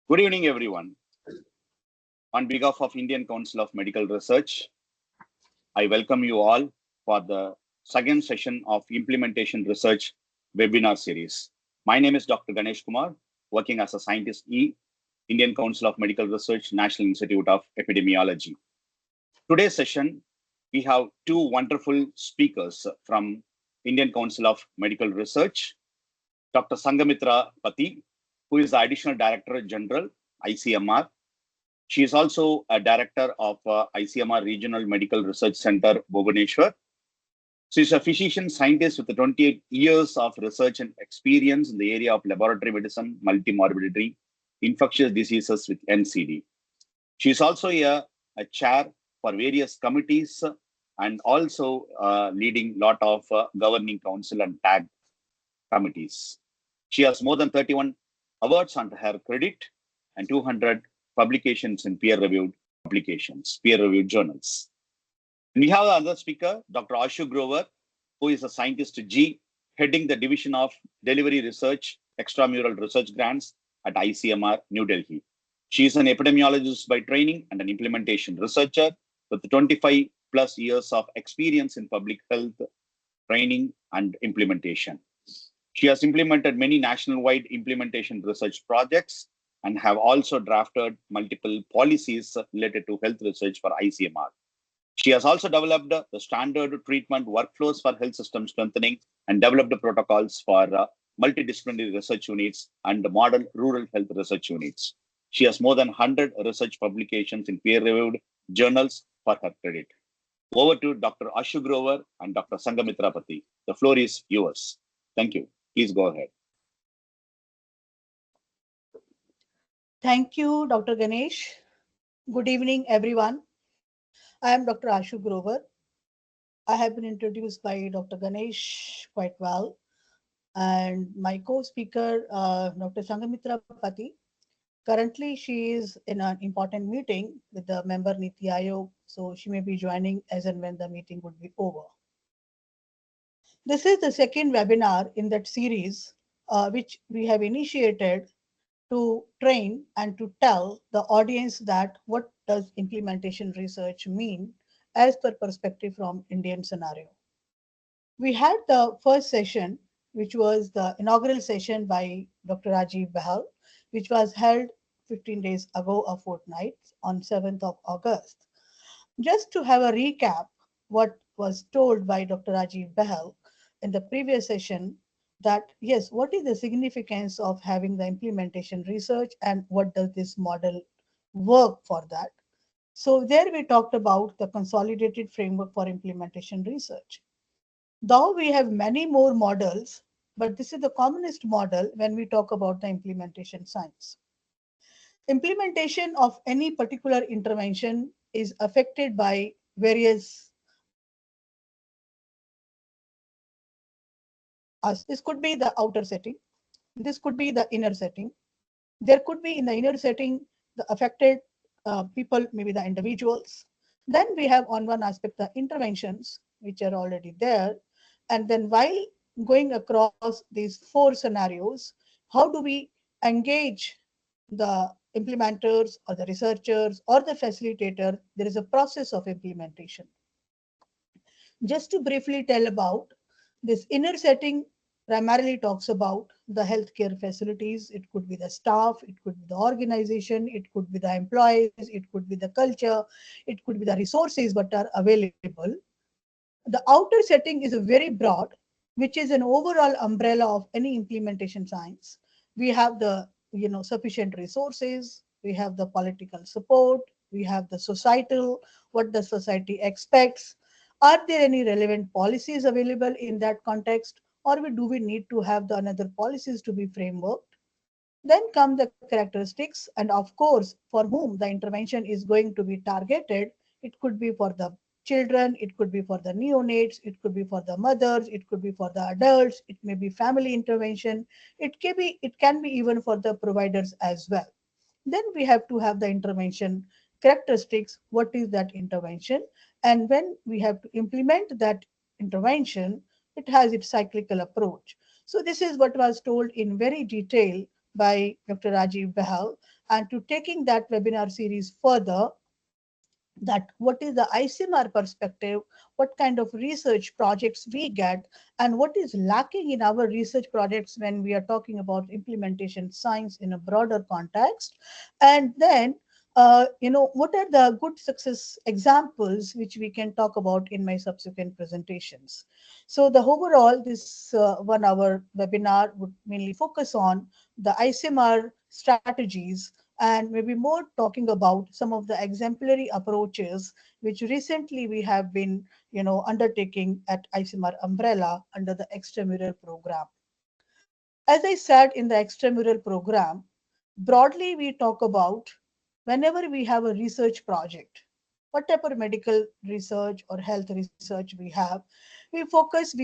Good evening, everyone. On behalf of Indian Council of Medical Research, I welcome you all for the second session of Implementation Research webinar series. My name is Dr. Ganesh Kumar, working as a scientist E, Indian Council of Medical Research, National Institute of Epidemiology. Today's session, we have two wonderful speakers from Indian Council of Medical Research, Dr. Sangamitra Pati, who is the Additional Director General, ICMR. She is also a director of ICMR Regional Medical Research Center, Bhubaneswar. She is a physician scientist with 28 years of research and experience in the area of laboratory medicine, multimorbidity, infectious diseases with NCD. She is also a chair for various committees and also leading a lot of governing council and tag committees. She has more than 31 awards under her credit and 200 publications in peer-reviewed publications, peer-reviewed journals. And we have another speaker, Dr. Ashoo Grover, who is a scientist G, heading the Division of Delivery Research, Extramural Research Grants at ICMR, New Delhi. She is an epidemiologist by training and an implementation researcher with 25 plus years of experience in public health training and implementation. She has implemented many national-wide implementation research projects and have also drafted multiple policies related to health research for ICMR. She has also developed the standard treatment workflows for health system strengthening and developed protocols for multidisciplinary research units and model rural health research units. She has more than 100 research publications in peer-reviewed journals for her credit. Over to Dr. Ashoo Grover and Dr. Sangamitra Pati. The floor is yours. Thank you. Please go ahead. Thank you, Dr. Ganesh. Good evening, everyone. I am Dr. Ashoo Grover. I have been introduced by Dr. Ganesh quite well. And my co-speaker, Dr. Sangamitra Pati. Currently, she is in an important meeting with the member Niti Aayog, so she may be joining as and when the meeting would be over. This is the second webinar in that series, which we have initiated to train and to tell the audience that what does implementation research mean as per perspective from Indian scenario. We had the first session, which was the inaugural session by Dr. Rajiv Bahal, which was held 15 days ago, a fortnight, on 7th of August. Just to have a recap, what was told by Dr. Rajiv Bahal in the previous session, that yes, what is the significance of having the implementation research and what does this model work for that? So there we talked about the consolidated framework for implementation research. Though we have many more models, but this is the commonest model when we talk about the implementation science. Implementation of any particular intervention is affected by various. This could be the outer setting. This could be the inner setting. There could be in the inner setting, the affected people, maybe the individuals. Then we have on one aspect, the interventions, which are already there. And then while going across these four scenarios, how do we engage the implementers or the researchers or the facilitator? There is a process of implementation. Just to briefly tell about this inner setting, primarily talks about the healthcare facilities. It could be the staff, it could be the organization, it could be the employees, it could be the culture, it could be the resources that are available. The outer setting is a very broad, which is an overall umbrella of any implementation science. We have the sufficient resources, we have the political support, we have the societal, what the society expects. Are there any relevant policies available in that context, or do we need to have the another policies to be frameworked? Then come the characteristics, and of course, for whom the intervention is going to be targeted. It could be for the children, it could be for the neonates, it could be for the mothers, it could be for the adults, it may be family intervention, it can be even for the providers as well. Then we have to have the intervention characteristics. What is that intervention? And when we have to implement that intervention, it has its cyclical approach. So this is what was told in very detail by Dr. Rajiv Behal. And to taking that webinar series further, that what is the ICMR perspective, what kind of research projects we get, and what is lacking in our research projects when we are talking about implementation science in a broader context. And then, what are the good success examples which we can talk about in my subsequent presentations. So the overall, this 1 hour webinar would mainly focus on the ICMR strategies and maybe more talking about some of the exemplary approaches which recently we have been undertaking at ICMR umbrella under the extramural program. As I said, in the extramural program, broadly we talk about whenever we have a research project, whatever medical research or health research we have, we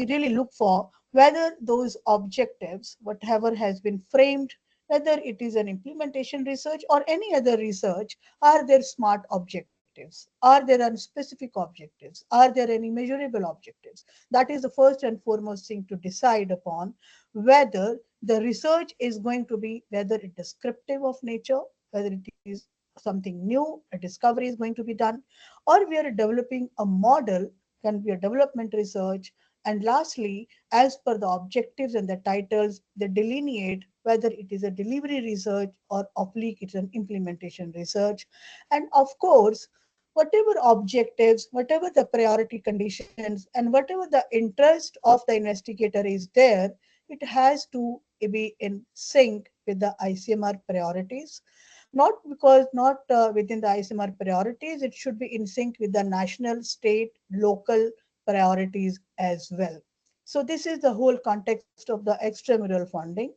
really look for whether those objectives, whatever has been framed, whether it is an implementation research or any other research, are there smart objectives? Are there any specific objectives? Are there any measurable objectives? That is the first and foremost thing to decide upon whether the research is going to be whether it is descriptive of nature, whether it is something new, a discovery is going to be done, or we are developing a model, can be a development research. And lastly, as per the objectives and the titles, they delineate whether it is a delivery research or oblique it's an implementation research. And of course, whatever objectives, whatever the priority conditions, and whatever the interest of the investigator is there, it has to be in sync with the ICMR priorities. Not because not within the ICMR priorities, it should be in sync with the national, state, local priorities as well. So this is the whole context of the extramural funding.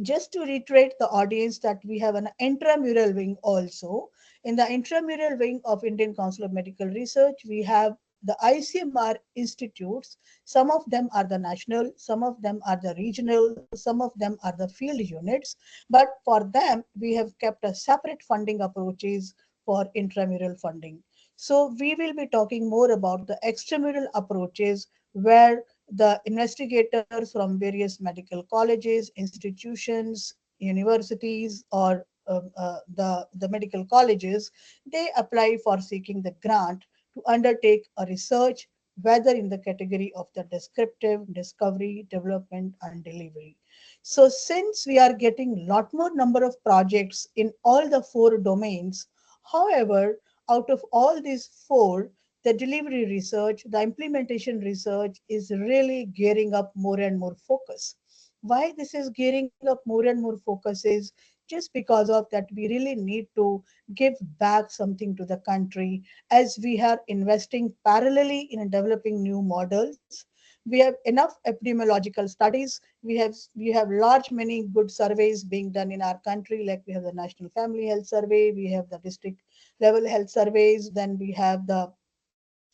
Just to reiterate the audience that we have an intramural wing also. In the intramural wing of Indian Council of Medical Research, we have the ICMR institutes. Some of them are the national, some of them are the regional, some of them are the field units. But for them, we have kept a separate funding approaches for intramural funding. So we will be talking more about the extramural approaches where the investigators from various medical colleges, institutions, universities, or the medical colleges, they apply for seeking the grant to undertake a research, whether in the category of the descriptive, discovery, development, and delivery. So since we are getting lot more number of projects in all the 4 domains, however, out of all these 4, the delivery research, the implementation research is really gearing up more and more focus. Why this is gearing up more and more focus is just because of that we really need to give back something to the country as we are investing parallelly in developing new models. We have enough epidemiological studies. We have large many good surveys being done in our country, like we have the National Family Health Survey, we have the district level health surveys, then we have the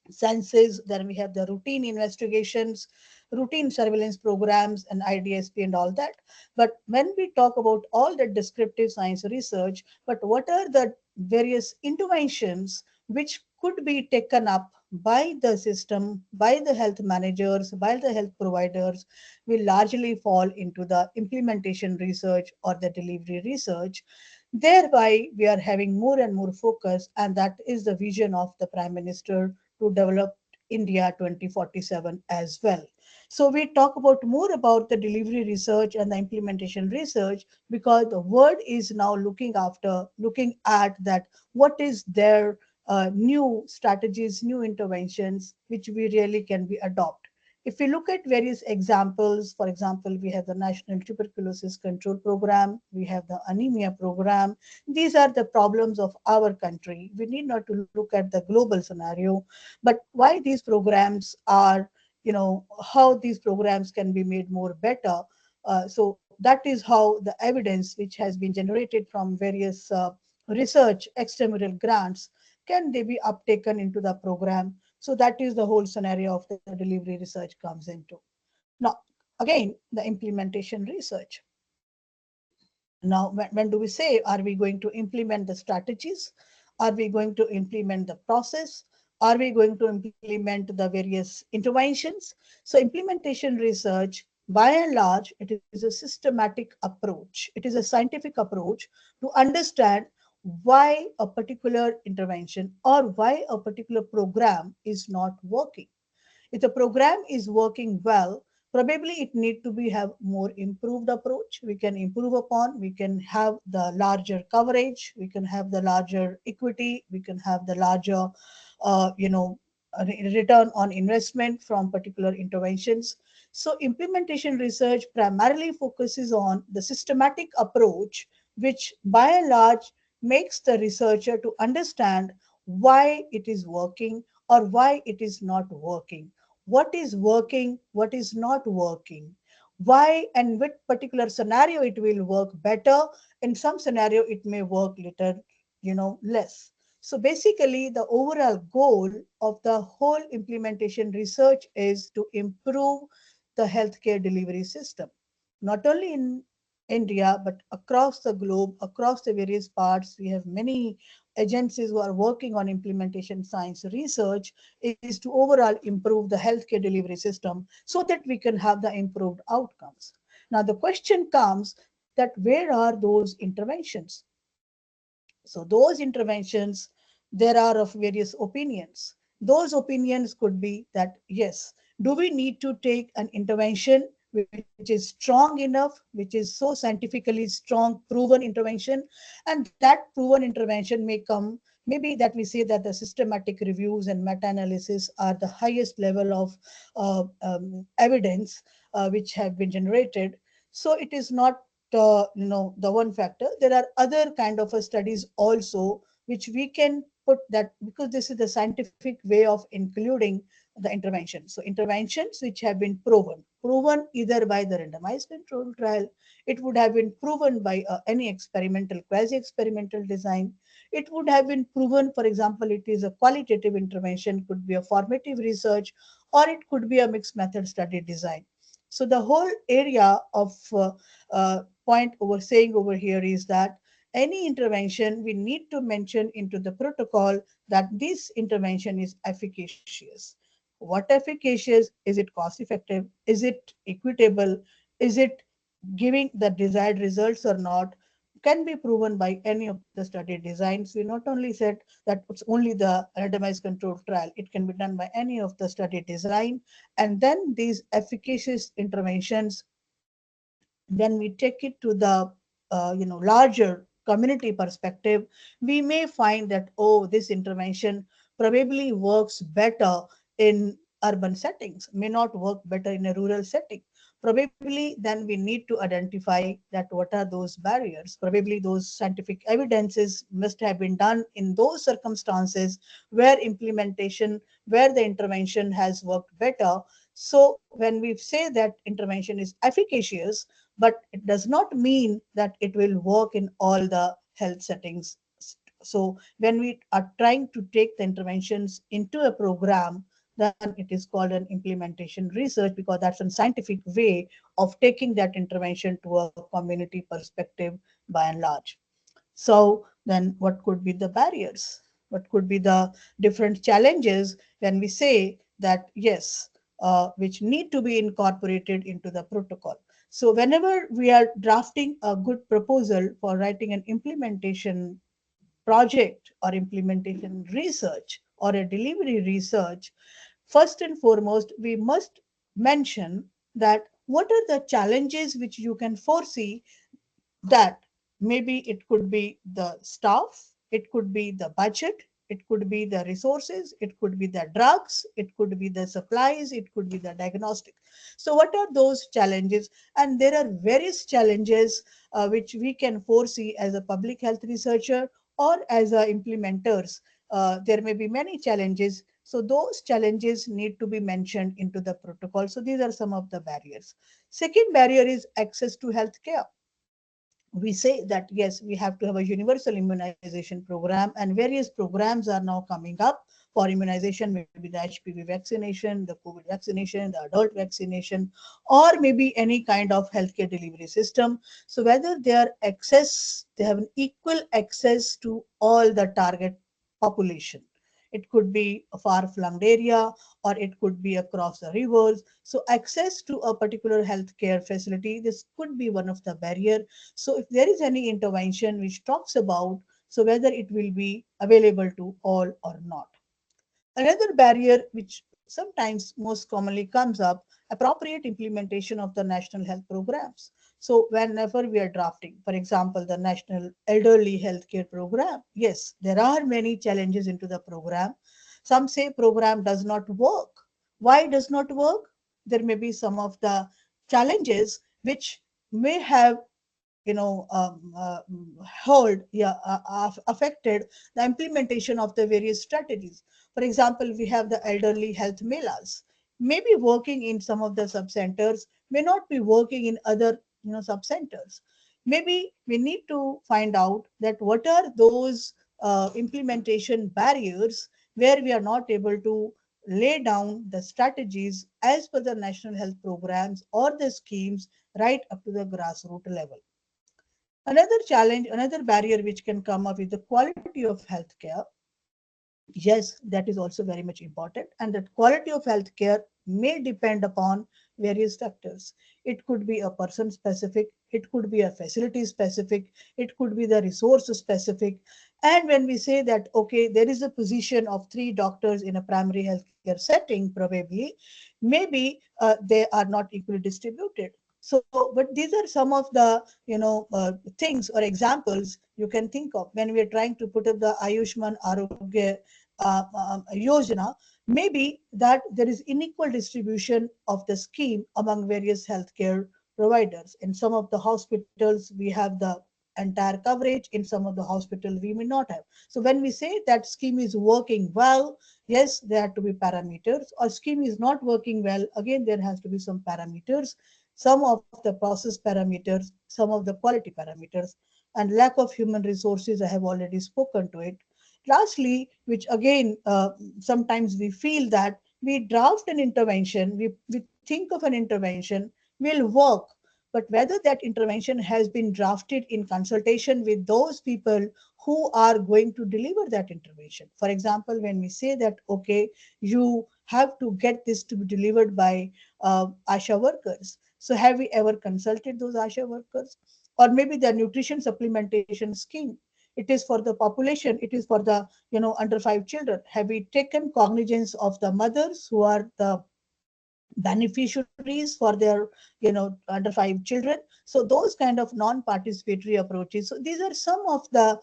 census, then we have the routine investigations, routine surveillance programs, and IDSP and all that. But when we talk about all the descriptive science research, but what are the various interventions which could be taken up by the system, by the health managers, by the health providers, will largely fall into the implementation research or the delivery research. Thereby, we are having more and more focus, and that is the vision of the Prime Minister to develop India 2047 as well. So we talk about more about the delivery research and the implementation research because the world is now looking at that what is their new strategies, new interventions, which we really can be adopt. If we look at various examples, for example, we have the National Tuberculosis Control Program, we have the anemia program. These are the problems of our country. We need not to look at the global scenario, but why these programs are, how these programs can be made more better. So that is how the evidence which has been generated from various research extramural grants can they be uptaken into the program. So that is the whole scenario of the delivery research comes into. Now, again, the implementation research. Now, when do we say, are we going to implement the strategies? Are we going to implement the process? Are we going to implement the various interventions? So implementation research, by and large, it is a systematic approach. It is a scientific approach to understand why a particular intervention or why a particular program is not working. If the program is working well, probably it need to be have more improved approach. We can improve upon, we can have the larger coverage, we can have the larger equity, we can have the larger, you know, return on investment from particular interventions. So implementation research primarily focuses on the systematic approach, which by and large makes the researcher to understand why it is working or why it is not working, what is working, what is not working, why and which particular scenario it will work better. In some scenario, it may work little, less. So basically, the overall goal of the whole implementation research is to improve the healthcare delivery system, not only in India, but across the globe, across the various parts. We have many agencies who are working on implementation science research is to overall improve the healthcare delivery system so that we can have the improved outcomes. Now, the question comes that where are those interventions? So those interventions, there are of various opinions. Those opinions could be that, yes, do we need to take an intervention which is strong enough, which is so scientifically strong, proven intervention, and that proven intervention may come, maybe that we say that the systematic reviews and meta-analysis are the highest level of evidence which have been generated. So it is not the one factor. There are other kind of studies also which we can put that, because this is the scientific way of including the intervention. So interventions which have been proven either by the randomized control trial, it would have been proven by any experimental, quasi experimental design, it would have been proven, for example, it is a qualitative intervention, could be a formative research, or it could be a mixed method study design. So the whole area of point over saying over here is that any intervention we need to mention into the protocol that this intervention is efficacious. What efficacious? Is it cost effective? Is it equitable? Is it giving the desired results or not? Can be proven by any of the study designs. We not only said that it's only the randomized controlled trial, it can be done by any of the study design. And then these efficacious interventions, when we take it to the larger community perspective, we may find that, oh, this intervention probably works better in urban settings, may not work better in a rural setting. Probably then we need to identify that what are those barriers. Probably those scientific evidences must have been done in those circumstances where implementation, where the intervention has worked better. So when we say that intervention is efficacious, but it does not mean that it will work in all the health settings. So when we are trying to take the interventions into a program, then it is called an implementation research, because that's a scientific way of taking that intervention to a community perspective by and large. So then what could be the barriers? What could be the different challenges when we say that, yes, which need to be incorporated into the protocol? So whenever we are drafting a good proposal for writing an implementation project or implementation research or a delivery research, first and foremost, we must mention that what are the challenges which you can foresee, that maybe it could be the staff, it could be the budget, it could be the resources, it could be the drugs, it could be the supplies, it could be the diagnostic. So what are those challenges? And there are various challenges which we can foresee as a public health researcher or as a implementers. There may be many challenges, so those challenges need to be mentioned into the protocol. So these are some of the barriers. Second barrier is access to healthcare. We say that, yes, we have to have a universal immunization program, and various programs are now coming up for immunization, maybe the HPV vaccination, the COVID vaccination, the adult vaccination, or maybe any kind of healthcare delivery system. So whether they have an equal access to all the target population. It could be a far-flung area, or it could be across the rivers. So access to a particular healthcare facility, this could be one of the barrier. So if there is any intervention which talks about, so whether it will be available to all or not. Another barrier which sometimes most commonly comes up, appropriate implementation of the national health programs. So whenever we are drafting, for example, the national elderly healthcare program, yes, there are many challenges into the program. Some say program does not work. Why does not work? There may be some of the challenges which may have hold affected the implementation of the various strategies. For example, we have the elderly health melas, maybe working in some of the sub centers, may not be working in other sub centers. Maybe we need to find out that what are those implementation barriers where we are not able to lay down the strategies as per the national health programs or the schemes right up to the grassroots level. Another challenge, another barrier which can come up is the quality of healthcare. Yes, that is also very much important. And that quality of healthcare may depend upon various factors. It could be a person specific, it could be a facility specific, it could be the resource specific. And when we say that, okay, there is a position of 3 doctors in a primary healthcare setting, probably, maybe they are not equally distributed. So, but these are some of the things or examples you can think of when we are trying to put up the Ayushman Arogya Yojana. Maybe that there is unequal distribution of the scheme among various healthcare providers. In some of the hospitals, we have the entire coverage. In some of the hospitals, we may not have. So when we say that scheme is working well, yes, there have to be parameters. Or scheme is not working well, again, there has to be some parameters. Some of the process parameters, some of the quality parameters, and lack of human resources, I have already spoken to it. Lastly, which again, sometimes we feel that we draft an intervention, we think of an intervention, will work, but whether that intervention has been drafted in consultation with those people who are going to deliver that intervention. For example, when we say that, okay, you have to get this to be delivered by ASHA workers. So have we ever consulted those ASHA workers? Or maybe the nutrition supplementation scheme, it is for the population, it is for the under 5 children. Have we taken cognizance of the mothers who are the beneficiaries for their under 5 children? So those kind of non-participatory approaches, so these are some of the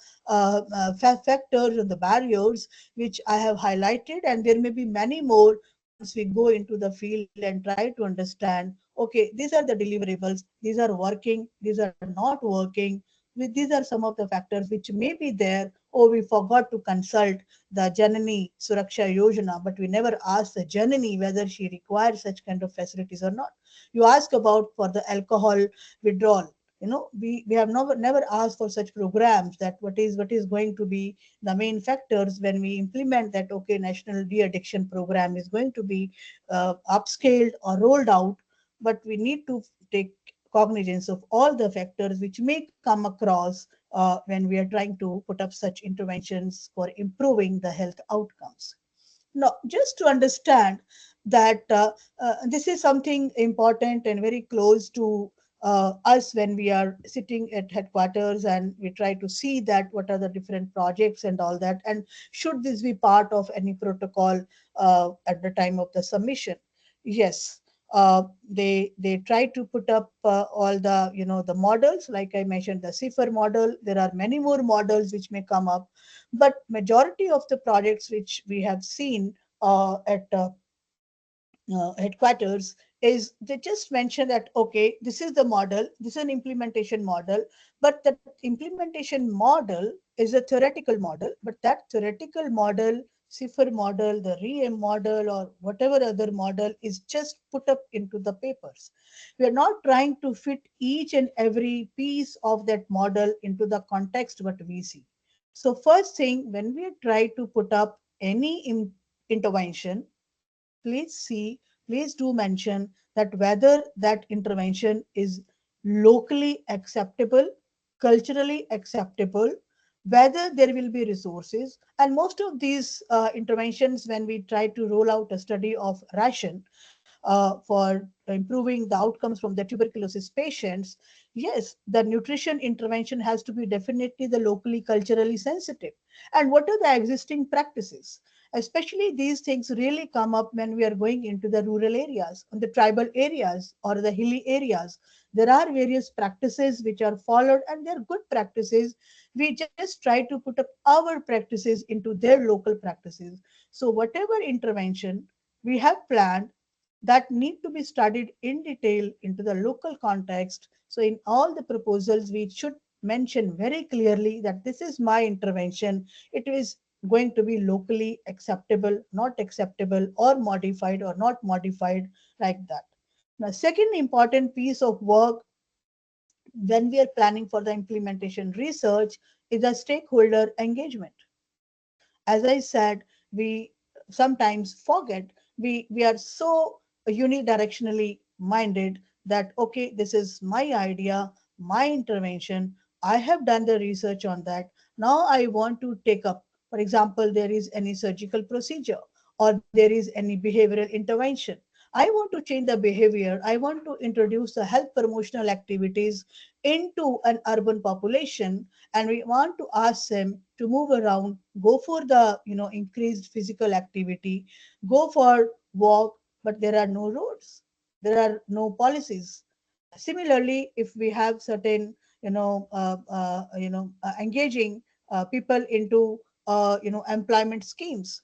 factors and the barriers which I have highlighted, and there may be many more once we go into the field and try to understand, okay, these are the deliverables, these are working, these are not working. These are some of the factors which may be there. Oh, we forgot to consult the Janani Suraksha Yojana, but we never asked the Janani whether she requires such kind of facilities or not. You ask about for the alcohol withdrawal. We have never asked for such programs, that what is going to be the main factors when we implement that. Okay, national de-addiction program is going to be upscaled or rolled out, but we need to take cognizance of all the factors which may come across when we are trying to put up such interventions for improving the health outcomes. Now, just to understand that this is something important and very close to us when we are sitting at headquarters and we try to see that what are the different projects and all that, and should this be part of any protocol at the time of the submission? Yes. They try to put up all the the models, like I mentioned, the CIFR model. There are many more models which may come up, but majority of the projects which we have seen at headquarters is they just mention that, okay, this is the model, this is an implementation model, but that implementation model is a theoretical model, but that theoretical model, CIFR model, the REM model, or whatever other model, is just put up into the papers. We are not trying to fit each and every piece of that model into the context what we see. So first thing, when we try to put up any intervention, please see, please do mention that whether that intervention is locally acceptable, culturally acceptable, whether there will be resources. And most of these interventions, when we try to roll out a study of ration for improving the outcomes from the tuberculosis patients, yes, the nutrition intervention has to be definitely the locally culturally sensitive. And what are the existing practices? Especially these things really come up when we are going into the rural areas, on the tribal areas or the hilly areas. There are various practices which are followed, and they're good practices. We just try to put up our practices into their local practices. So whatever intervention we have planned, that need to be studied in detail into the local context. So in all the proposals, we should mention very clearly that this is my intervention. It is going to be locally acceptable, not acceptable, or modified or not modified, like that. Now, second important piece of work when we are planning for the implementation research is the stakeholder engagement. As I said, we sometimes forget, we are so unidirectionally minded that, okay, this is my idea, my intervention. I have done the research on that. Now I want to take up, for example, there is any surgical procedure or there is any behavioral intervention. I want to change the behavior. I want to introduce the health promotional activities into an urban population, and we want to ask them to move around, go for the increased physical activity, go for walk, but there are no roads, there are no policies. Similarly, if we have certain engaging people into employment schemes,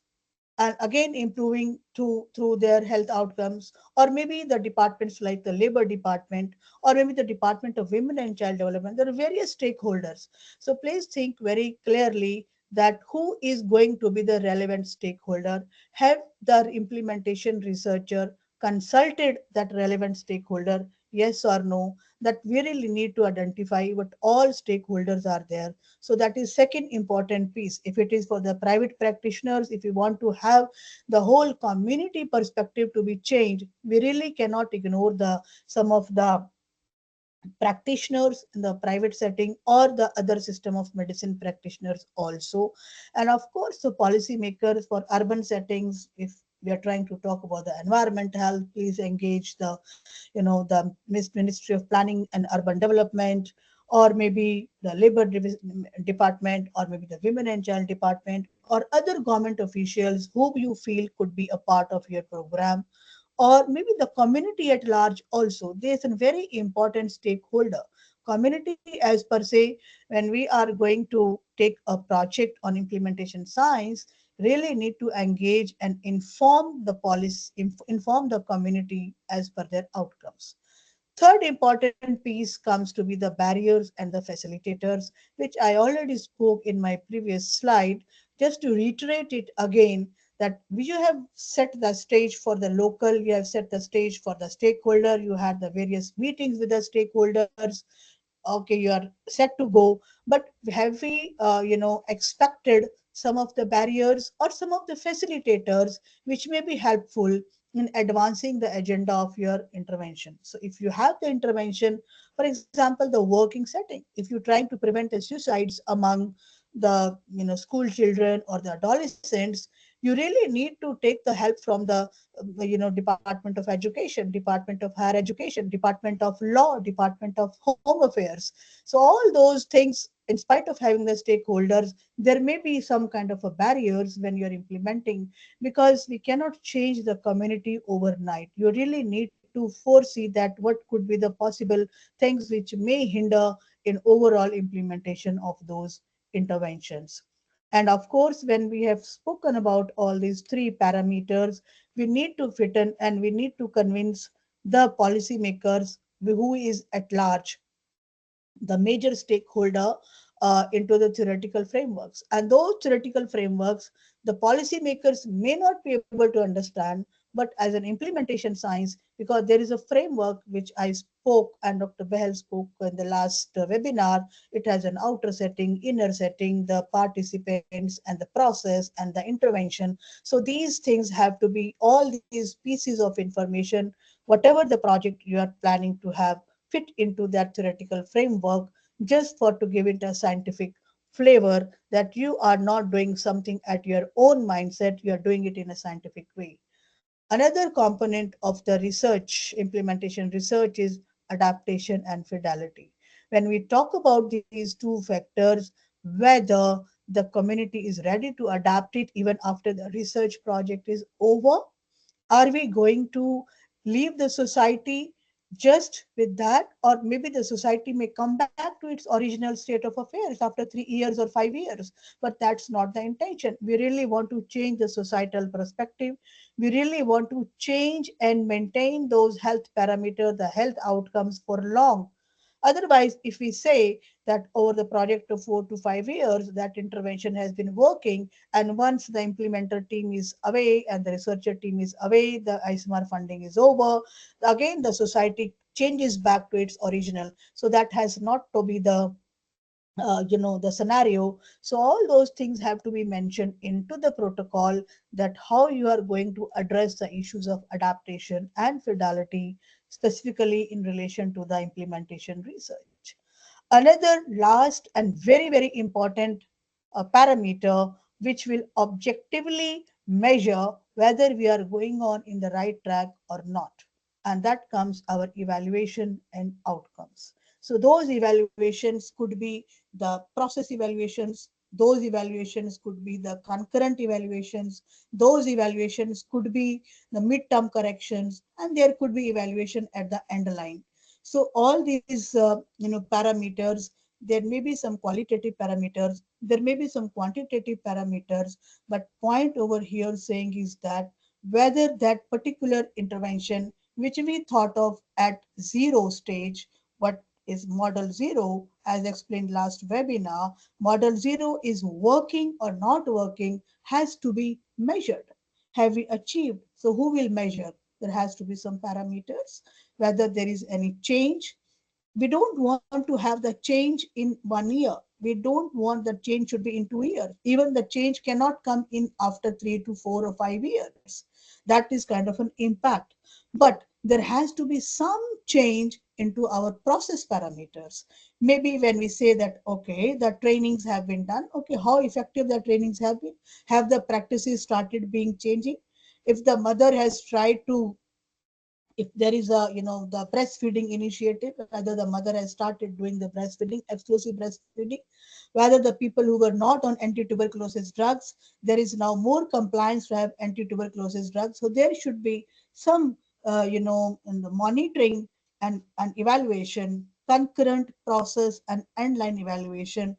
and again improving through their health outcomes, or maybe the departments like the labor department, or maybe the department of women and child development, there are various stakeholders. So please think very clearly that who is going to be the relevant stakeholder. Have the implementation researcher consulted that relevant stakeholder, yes or no? That we really need to identify what all stakeholders are there. So that is second important piece. If it is for the private practitioners, if we want to have the whole community perspective to be changed, we really cannot ignore the some of the practitioners in the private setting or the other system of medicine practitioners also. And of course the policymakers for urban settings. If we are trying to talk about the environment health, please engage the Ministry of Planning and Urban Development, or maybe the labor department, or maybe the women and child department, or other government officials who you feel could be a part of your program, or maybe the community at large also. There's a very important stakeholder. Community as per se, when we are going to take a project on implementation science, really need to engage and inform the policy, inform the community as per their outcomes. Third important piece comes to be the barriers and the facilitators, which I already spoke in my previous slide. Just to reiterate it again, that you have set the stage for the local, you have set the stage for the stakeholder, you had the various meetings with the stakeholders. Okay, you are set to go, but have we expected some of the barriers or some of the facilitators which may be helpful in advancing the agenda of your intervention? So if you have the intervention, for example, the working setting, if you're trying to prevent the suicides among the school children or the adolescents, you really need to take the help from the Department of Education, Department of Higher Education, Department of Law, Department of Home Affairs. So all those things, in spite of having the stakeholders, there may be some kind of a barriers when you're implementing, because we cannot change the community overnight. You really need to foresee that what could be the possible things which may hinder in overall implementation of those interventions. And of course, when we have spoken about all these three parameters, we need to fit in and we need to convince the policymakers who is at large, the major stakeholder, into the theoretical frameworks. And those theoretical frameworks, the policymakers may not be able to understand, but as an implementation science, because there is a framework which I spoke and Dr. Behel spoke in the last webinar, it has an outer setting, inner setting, the participants, and the process and the intervention. So these things have to be, all these pieces of information, whatever the project you are planning to have, fit into that theoretical framework, just for to give it a scientific flavor that you are not doing something at your own mindset, you are doing it in a scientific way. Another component of the research, implementation research, is adaptation and fidelity. When we talk about these two factors, whether the community is ready to adapt it even after the research project is over, are we going to leave the society just with that? Or maybe the society may come back to its original state of affairs after 3 years or 5 years. But that's not the intention. We really want to change the societal perspective. We really want to change and maintain those health parameters, the health outcomes for long. Otherwise, if we say that over the project of 4 to 5 years, that intervention has been working, and once the implementer team is away and the researcher team is away, the ICMR funding is over, again the society changes back to its original. So that has not to be the scenario. So all those things have to be mentioned into the protocol, that how you are going to address the issues of adaptation and fidelity, specifically in relation to the implementation research. Another last and very, very important parameter which will objectively measure whether we are going on in the right track or not. And that comes our evaluation and outcomes. So those evaluations could be the process evaluations, those evaluations could be the concurrent evaluations, those evaluations could be the midterm corrections, and there could be evaluation at the end line. So all these parameters, there may be some qualitative parameters, there may be some quantitative parameters, but point over here saying is that whether that particular intervention which we thought of at zero stage, what is model zero, as explained last webinar, model zero is working or not working has to be measured. Have we achieved? So who will measure? There has to be some parameters, whether there is any change. We don't want to have the change in 1 year. We don't want the change should be in 2 years. Even the change cannot come in after 3 to 4 or 5 years. That is kind of an impact. But there has to be some change into our process parameters. Maybe when we say that, okay, the trainings have been done, okay, how effective the trainings have been? Have the practices started being changing? If the mother has tried to, if there is a the breastfeeding initiative, whether the mother has started doing the breastfeeding, exclusive breastfeeding, whether the people who were not on anti-tuberculosis drugs, there is now more compliance to have anti-tuberculosis drugs. So there should be some in the monitoring and evaluation, concurrent process and end line evaluation.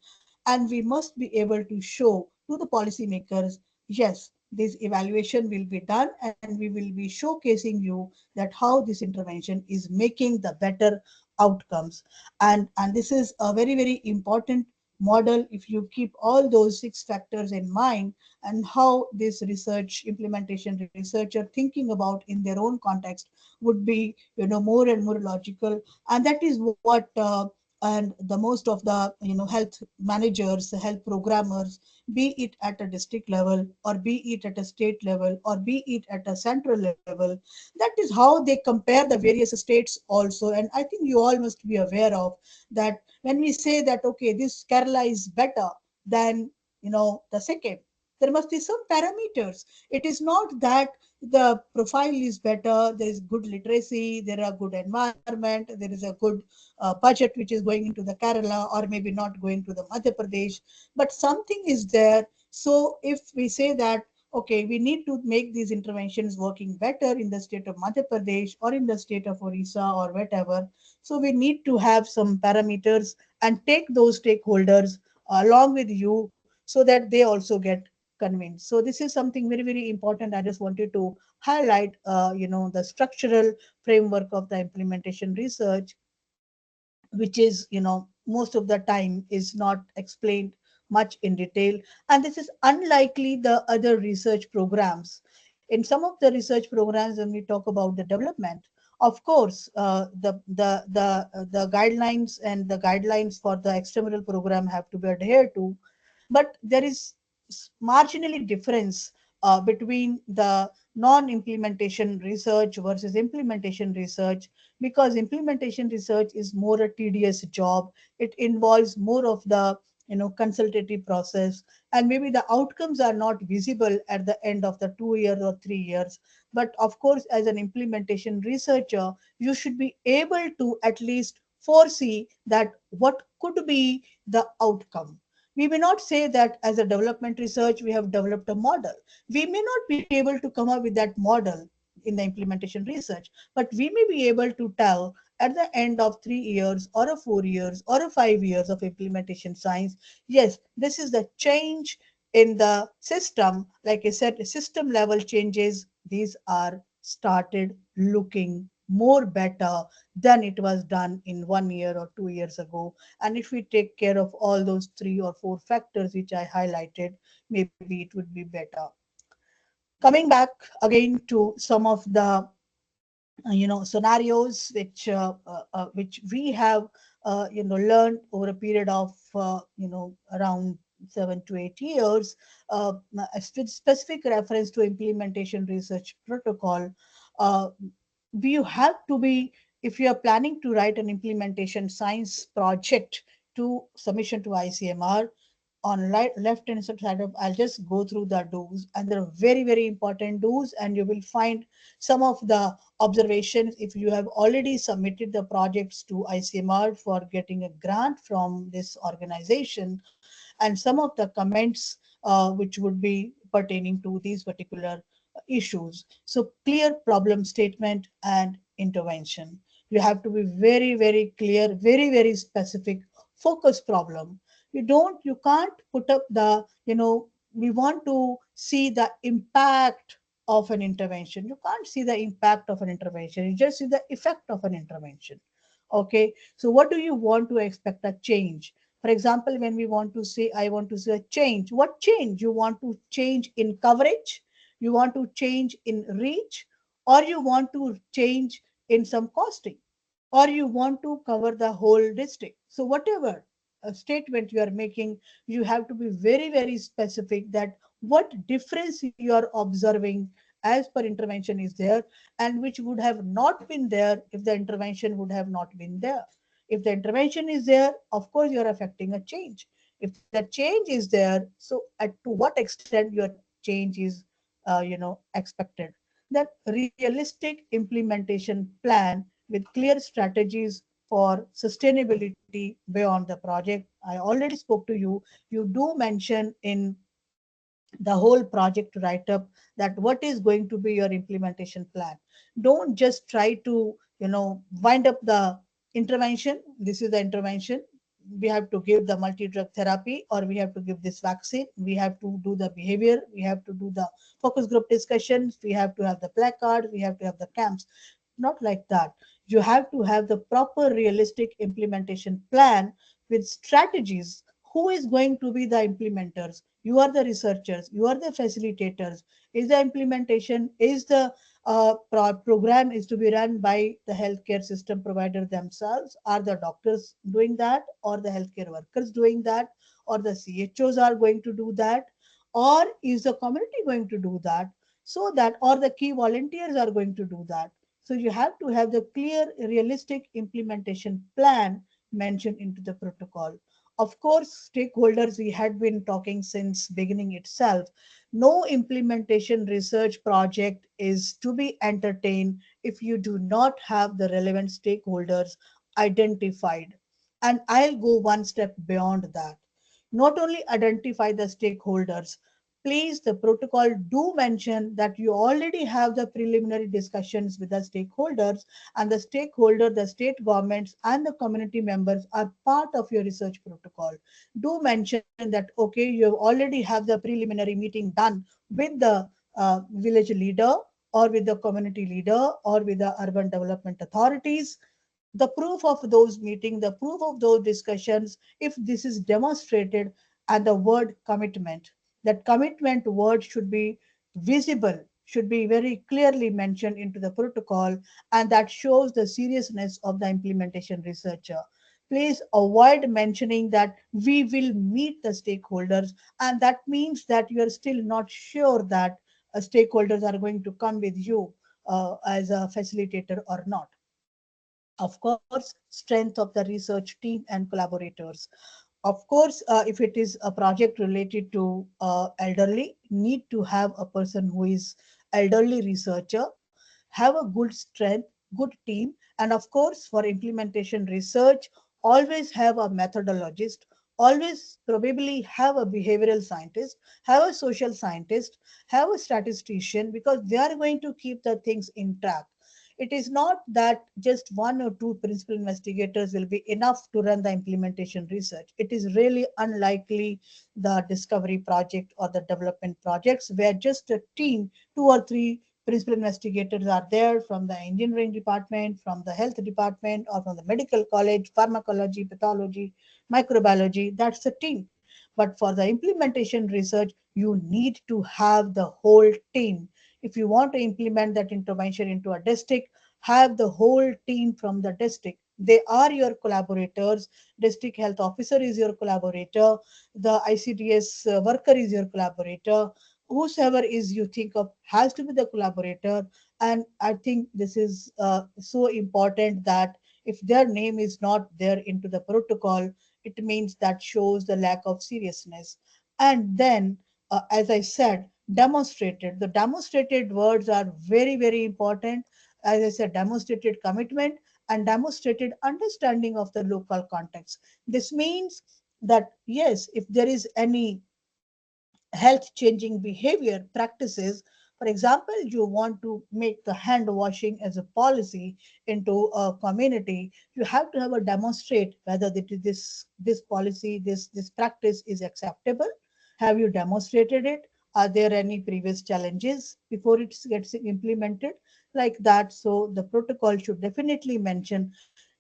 And we must be able to show to the policymakers, yes, this evaluation will be done and we will be showcasing you that how this intervention is making the better outcomes. And this is a very, very important model if you keep all those 6 factors in mind, and how this research implementation researcher thinking about in their own context would be more and more logical. And that is what and the most of the health managers, health programmers, be it at a district level or be it at a state level or be it at a central level, that is how they compare the various states also. And I think you all must be aware of that when we say that, okay, this Kerala is better than the second, there must be some parameters. It is not that the profile is better, there is good literacy, there are good environment, there is a good budget which is going into the Kerala or maybe not going to the Madhya Pradesh, but something is there. So if we say that, okay, we need to make these interventions working better in the state of Madhya Pradesh or in the state of Orissa or whatever, so we need to have some parameters and take those stakeholders along with you so that they also get convinced. So this is something very, very important. I just wanted to highlight, the structural framework of the implementation research, which is most of the time is not explained much in detail. And this is unlikely the other research programs. In some of the research programs, when we talk about the development, of course the guidelines and the guidelines for the extramural program have to be adhered to, but there is marginally difference between the non-implementation research versus implementation research, because implementation research is more a tedious job. It involves more of the consultative process, and maybe the outcomes are not visible at the end of the 2 years or 3 years. But of course, as an implementation researcher, you should be able to at least foresee that what could be the outcome. We may not say that as a development research we have developed a model. We may not be able to come up with that model in the implementation research, but we may be able to tell at the end of 3 years or a 4 years or a 5 years of implementation science, yes, this is the change in the system. Like I said, system level changes, these are started looking more better than it was done in 1 year or 2 years ago. And if we take care of all those 3 or 4 factors which I highlighted, maybe it would be better. Coming back again to some of the scenarios which we have learned over a period of around 7 to 8 years, a specific reference to implementation research protocol. uh, you have to be, if you are planning to write an implementation science project to submission to ICMR, on left hand side of, I'll just go through the do's, and there are very, very important do's, and you will find some of the observations if you have already submitted the projects to ICMR for getting a grant from this organization, and some of the comments which would be pertaining to these particular issues. So clear problem statement and intervention. You have to be very, very clear, very, very specific, focus problem. You can't put up the, we want to see the impact of an intervention. You can't see the impact of an intervention. You just see the effect of an intervention. Okay. So what do you want to expect a change? For example, when we want to say, I want to say a change, what change? You want to change in coverage, you want to change in reach, or you want to change in some costing, or you want to cover the whole district. So whatever statement you are making, you have to be very, very specific that what difference you are observing as per intervention is there, and which would have not been there if the intervention would have not been there. If the intervention is there, of course, you're affecting a change. If the change is there, so to what extent your change is, expected. That realistic implementation plan with clear strategies for sustainability beyond the project. I already spoke to you. You do mention in the whole project write up that what is going to be your implementation plan. Don't just try to wind up the intervention. This is the intervention, we have to give the multi drug therapy, or we have to give this vaccine, we have to do the behavior, we have to do the focus group discussions, we have to have the placards, we have to have the camps. Not like that. You have to have the proper realistic implementation plan with strategies. Who is going to be the implementers? You are the researchers, you are the facilitators. Is the implementation, is the program is to be run by the healthcare system provider themselves? Are the doctors doing that, or the healthcare workers doing that, or the CHOs are going to do that, or is the community going to do that? So that, or the key volunteers are going to do that. So you have to have the clear, realistic implementation plan mentioned into the protocol. Of course, stakeholders, we had been talking since beginning itself. No implementation research project is to be entertained if you do not have the relevant stakeholders identified. And I'll go one step beyond that. Not only identify the stakeholders, please, the protocol do mention that you already have the preliminary discussions with the stakeholders, and the stakeholder, the state governments and the community members are part of your research protocol. Do mention that, okay, you have already have the preliminary meeting done with the village leader, or with the community leader, or with the urban development authorities. The proof of those meetings, the proof of those discussions, if this is demonstrated, and the word commitment, that commitment word should be visible, should be very clearly mentioned into the protocol, and that shows the seriousness of the implementation researcher. Please avoid mentioning that we will meet the stakeholders, and that means that you are still not sure that stakeholders are going to come with you as a facilitator or not. Of course, strength of the research team and collaborators. Of course, if it is a project related to elderly, need to have a person who is elderly researcher, have a good strength, good team, and of course, for implementation research, always have a methodologist, always probably have a behavioral scientist, have a social scientist, have a statistician, because they are going to keep the things in track. It is not that just one or two principal investigators will be enough to run the implementation research. It is really unlikely the discovery project or the development projects where just a team, two or three principal investigators are there from the engineering department, from the health department, or from the medical college, pharmacology, pathology, microbiology. That's a team. But for the implementation research, you need to have the whole team. If you want to implement that intervention into a district, have the whole team from the district. They are your collaborators. District health officer is your collaborator. The ICDS worker is your collaborator. Whosoever is you think of has to be the collaborator. And I think this is so important that if their name is not there into the protocol, it means that shows the lack of seriousness. And then, as I said, demonstrated. The demonstrated words are very, very important. As I said, demonstrated commitment and demonstrated understanding of the local context. This means that, yes, if there is any health changing behavior practices, for example, you want to make the hand washing as a policy into a community, you have to have a demonstrate whether this policy, this practice is acceptable. Have you demonstrated it? Are there any previous challenges before it gets implemented, like that? So the protocol should definitely mention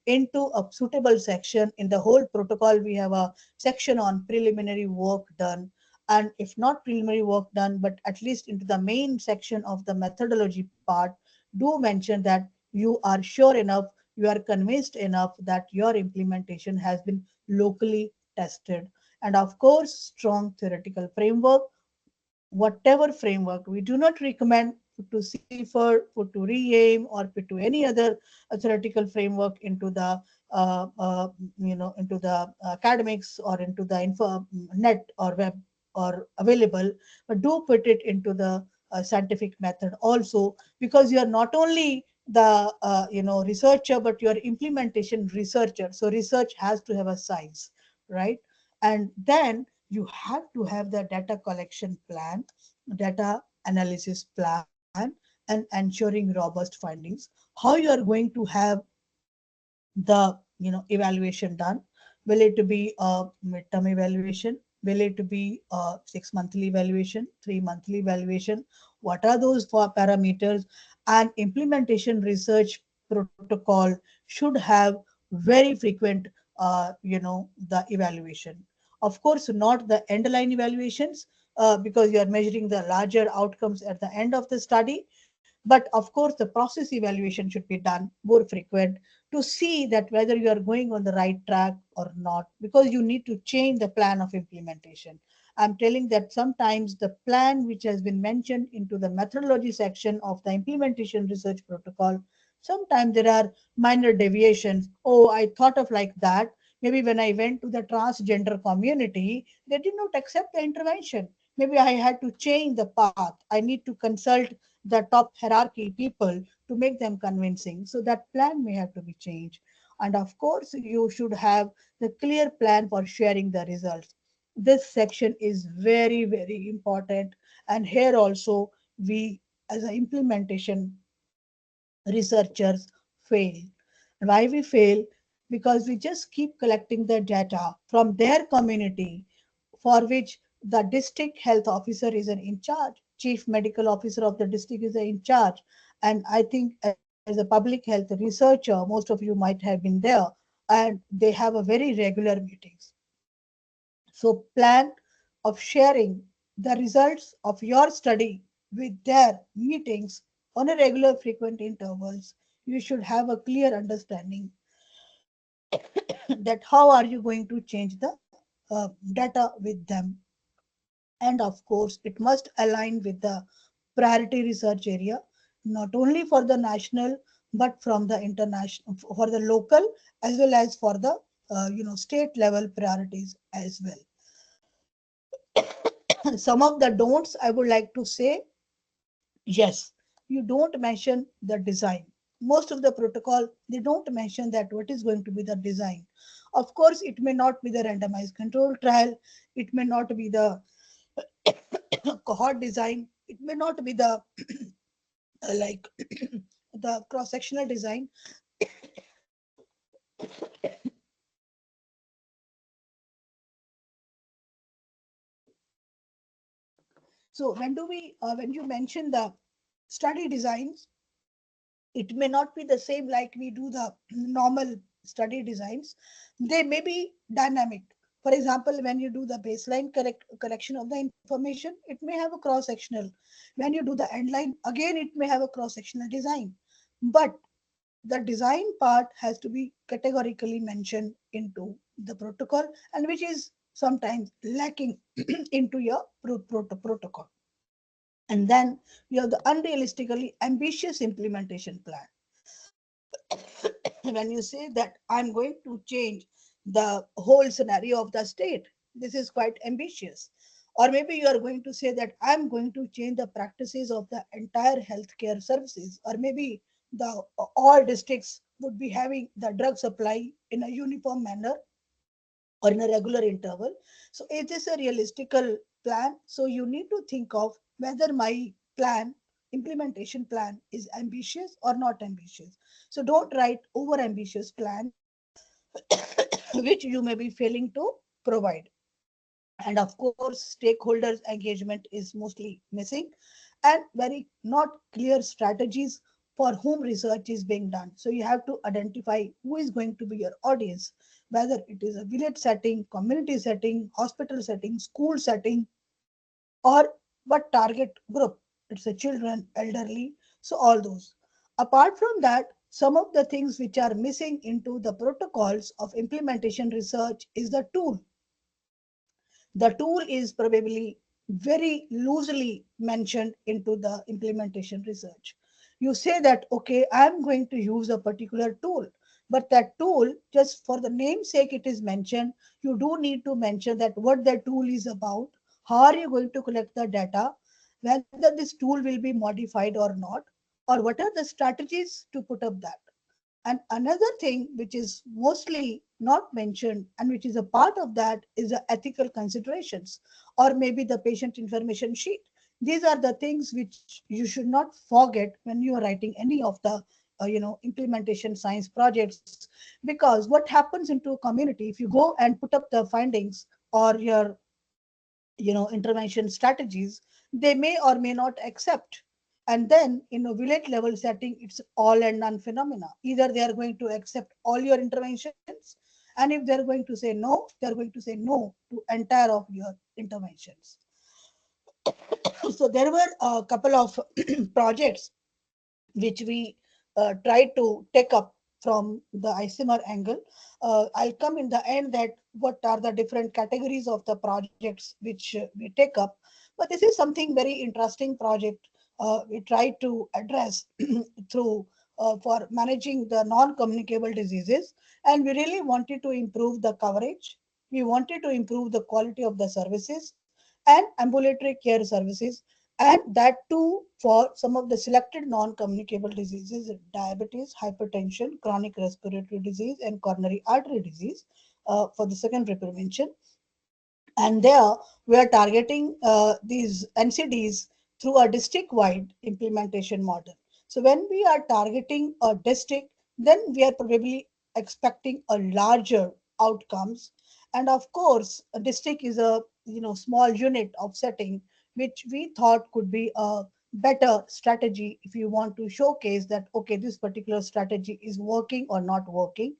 into a suitable section. In the whole protocol, we have a section on preliminary work done, and if not preliminary work done, but at least into the main section of the methodology part, do mention that you are sure enough, you are convinced enough that your implementation has been locally tested. And of course, strong theoretical framework, whatever framework. We do not recommend put to CFER, put to REAIM, or put to any other theoretical framework into the into the academics or into the info net or web or available, but do put it into the scientific method also, because you are not only the researcher, but you are implementation researcher. So research has to have a science, right? And then you have to have the data collection plan, data analysis plan, and ensuring robust findings. How you are going to have the evaluation done? Will it be a midterm evaluation? Will it be a 6 monthly evaluation, 3 monthly evaluation? What are those for parameters? And implementation research protocol should have very frequent the evaluation. Of course, not the end line evaluations, because you are measuring the larger outcomes at the end of the study. But of course, the process evaluation should be done more frequent to see that whether you are going on the right track or not, because you need to change the plan of implementation. I'm telling that sometimes the plan which has been mentioned into the methodology section of the implementation research protocol, sometimes there are minor deviations. Oh, I thought of like that. Maybe when I went to the transgender community, they did not accept the intervention. Maybe I had to change the path. I need to consult the top hierarchy people to make them convincing. So that plan may have to be changed. And of course, you should have the clear plan for sharing the results. This section is very, very important. And here also, we as an implementation researchers fail. And why we fail? Because we just keep collecting the data from their community, for which the district health officer is in charge, chief medical officer of the district is in charge. And I think as a public health researcher, most of you might have been there, and they have a very regular meetings. So plan of sharing the results of your study with their meetings on a regular frequent intervals. You should have a clear understanding that how are you going to change the data with them. And of course, it must align with the priority research area, not only for the national, but from the international, for the local as well as for the state level priorities as well. Some of the don'ts I would like to say, yes, you don't mention the design. Most of the protocol, they don't mention that what is going to be the design. Of course, it may not be the randomized control trial. It may not be the cohort design. It may not be the like the cross-sectional design. So when you mention the study designs, it may not be the same like we do the normal study designs. They may be dynamic. For example, when you do the baseline correction of the information, it may have a cross sectional. When you do the end line, again it may have a cross sectional design. But the design part has to be categorically mentioned into the protocol, and which is sometimes lacking into your protocol. And then you have the unrealistically ambitious implementation plan. When you say that I'm going to change the whole scenario of the state, this is quite ambitious. Or maybe you are going to say that I'm going to change the practices of the entire healthcare services, or maybe the all districts would be having the drug supply in a uniform manner or in a regular interval. So is this a realistical plan? So you need to think of whether my plan, implementation plan, is ambitious or not ambitious. So don't write over ambitious plans which you may be failing to provide. And of course, stakeholders engagement is mostly missing, and very not clear strategies for whom research is being done. So you have to identify who is going to be your audience, whether it is a village setting, community setting, hospital setting, school setting, or what target group. It's a children, elderly, so all those. Apart from that, some of the things which are missing into the protocols of implementation research is the tool. The tool is probably very loosely mentioned into the implementation research. You say that, okay, I'm going to use a particular tool, but that tool, just for the namesake, it is mentioned. You do need to mention that what the tool is about, how are you going to collect the data, whether this tool will be modified or not, or what are the strategies to put up that. And another thing which is mostly not mentioned and which is a part of that is the ethical considerations, or maybe the patient information sheet. These are the things which you should not forget when you are writing any of the implementation science projects, because what happens into a community, if you go and put up the findings or your intervention strategies, they may or may not accept. And then in a village level setting, it's all and none phenomena. Either they are going to accept all your interventions, and if they're going to say no, they're going to say no to entire of your interventions. So there were a couple of projects which we try to take up from the ICMR angle. I'll come in the end that what are the different categories of the projects which we take up. But this is something very interesting project we try to address through for managing the non-communicable diseases. And we really wanted to improve the coverage. We wanted to improve the quality of the services and ambulatory care services, and that too for some of the selected non-communicable diseases: diabetes, hypertension, chronic respiratory disease, and coronary artery disease, for the secondary prevention. And there we are targeting these NCDs through a district-wide implementation model. So when we are targeting a district, then we are probably expecting a larger outcomes. And of course, a district is a small unit of setting, which we thought could be a better strategy if you want to showcase that, okay, this particular strategy is working or not working.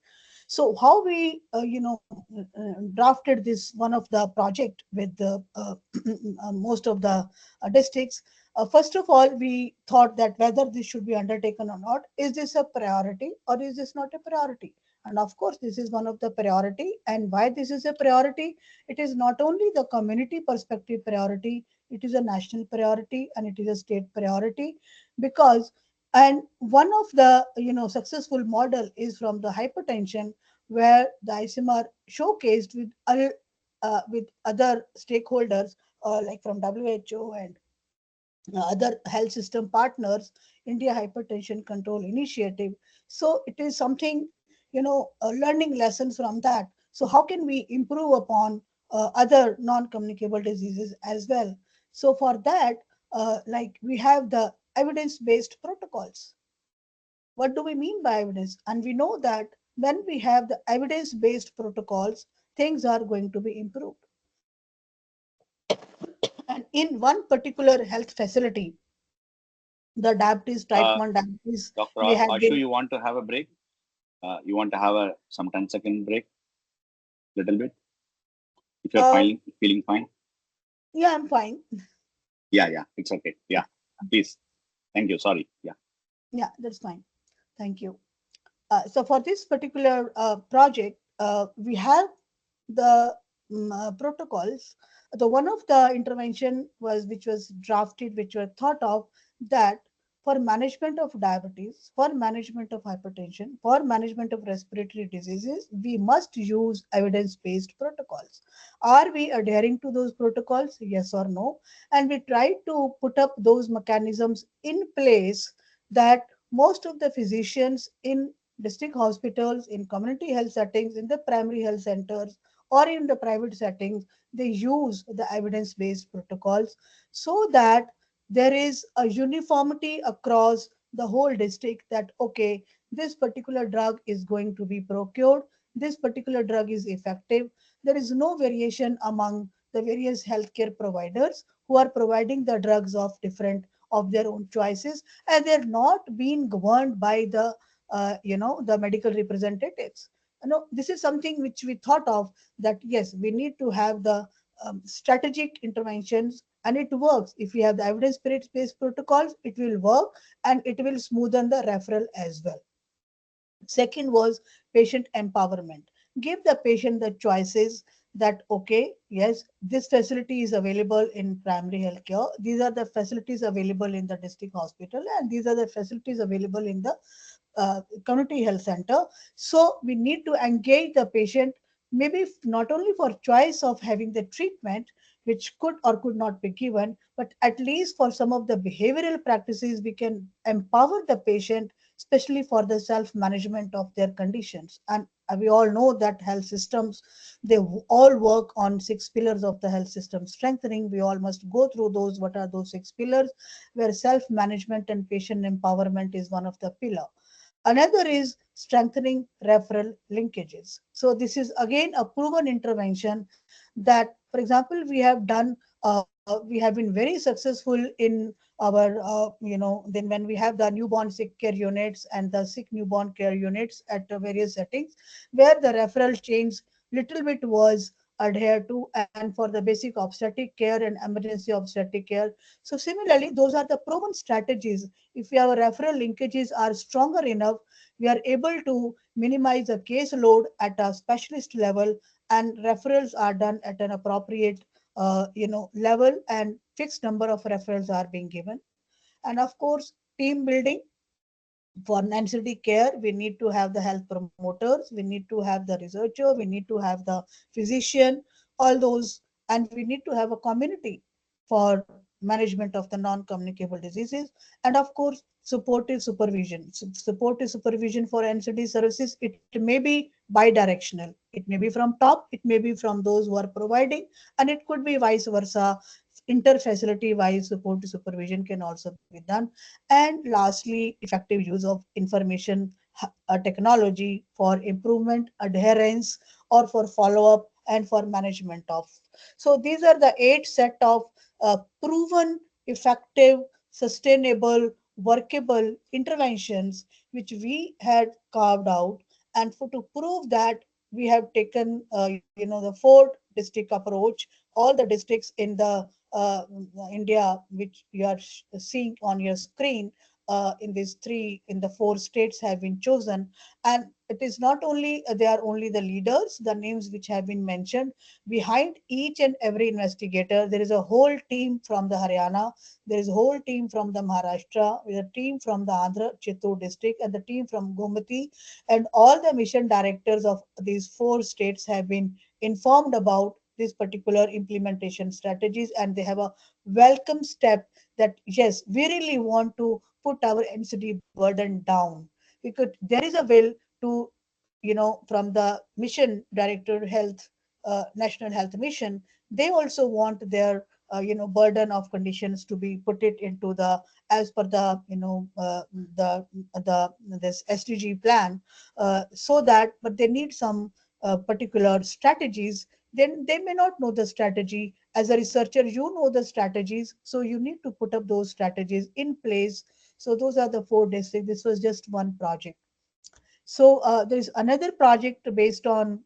So how we drafted this one of the project with the most of the districts. First of all, we thought that whether this should be undertaken or not, is this a priority or is this not a priority? And of course, this is one of the priority. And why this is a priority? It is not only the community perspective priority, it is a national priority and it is a state priority. Because and one of the successful model is from the hypertension, where the ICMR showcased with other stakeholders like from WHO and other health system partners, India Hypertension Control Initiative. So it is something, learning lessons from that. So how can we improve upon other non-communicable diseases as well? So for that, like we have the evidence-based protocols. What do we mean by evidence? And we know that when we have the evidence-based protocols, things are going to be improved. And in one particular health facility, the diabetes, type Uh, 1 diabetes, Dr. we have Ashu, been, you want to have a break? You want to have a some 10-second break, little bit, if you're um, feeling fine. yeah, I'm fine. Yeah, it's okay. Yeah, please. Thank you. Sorry. Yeah. Yeah, that's fine. Thank you. So for this particular project, we have the protocols. The one of the intervention was which was drafted, which were thought of, that for management of diabetes, for management of hypertension, for management of respiratory diseases, we must use evidence-based protocols. Are we adhering to those protocols? Yes or no? And we try to put up those mechanisms in place that most of the physicians in district hospitals, in community health settings, in the primary health centers, or in the private settings, they use the evidence based protocols so that there is a uniformity across the whole district that, okay, this particular drug is going to be procured, this particular drug is effective. There is no variation among the various healthcare providers who are providing the drugs of different of their own choices, and they're not being governed by the medical representatives. This is something which we thought of, that yes, we need to have the strategic interventions, and it works. If we have the evidence-based protocols, it will work, and it will smoothen the referral as well. Second was patient empowerment. Give the patient the choices that, okay, yes, this facility is available in primary healthcare. These are the facilities available in the district hospital, and these are the facilities available in the community health center. So we need to engage the patient, maybe not only for choice of having the treatment, which could or could not be given, but at least for some of the behavioral practices, we can empower the patient, especially for the self management of their conditions. And we all know that health systems, they all work on 6 pillars of the health system strengthening. We all must go through those. What are those 6 pillars? Where self management and patient empowerment is one of the pillar. Another is strengthening referral linkages. So this is again a proven intervention that, for example, we have done. We have been very successful in our, then when we have the newborn sick care units and the sick newborn care units at various settings, where the referral chains little bit was adhered to, and for the basic obstetric care and emergency obstetric care. So similarly, those are the proven strategies. If our referral linkages are stronger enough, we are able to minimize the caseload at a specialist level, and referrals are done at an appropriate level, and fixed number of referrals are being given. And of course, team building. For NCD care, we need to have the health promoters, we need to have the researcher, we need to have the physician, all those, and we need to have a community for management of the non-communicable diseases. And of course, supportive supervision. Supportive supervision for NCD services, it may be bi-directional. It may be from top, it may be from those who are providing, and it could be vice versa. Inter-facility wise supportive supervision can also be done. And lastly, effective use of information technology for improvement, adherence, or for follow-up and for management of. So these are the 8 set of proven, effective, sustainable, workable interventions which we had carved out. And for to prove that, we have taken the 4 district approach. All the districts in the India, which you are seeing on your screen, in these three, in the four states have been chosen. And it is not only, they are only the leaders, the names which have been mentioned. Behind each and every investigator, there is a whole team from the Haryana, there is a whole team from the Maharashtra, with a team from the Andhra Chittoor district, and the team from Gomati, and all the mission directors of these four states have been informed about this particular implementation strategies, and they have a welcome step that yes, we really want to put our NCD burden down, because there is a will to, from the mission director health, national health mission, they also want their burden of conditions to be put it into the, as per the, the this SDG plan, so that, but they need some particular strategies. Then they may not know the strategy. As a researcher, you know the strategies, so you need to put up those strategies in place. So those are the four districts. This was just one project. So there is another project based on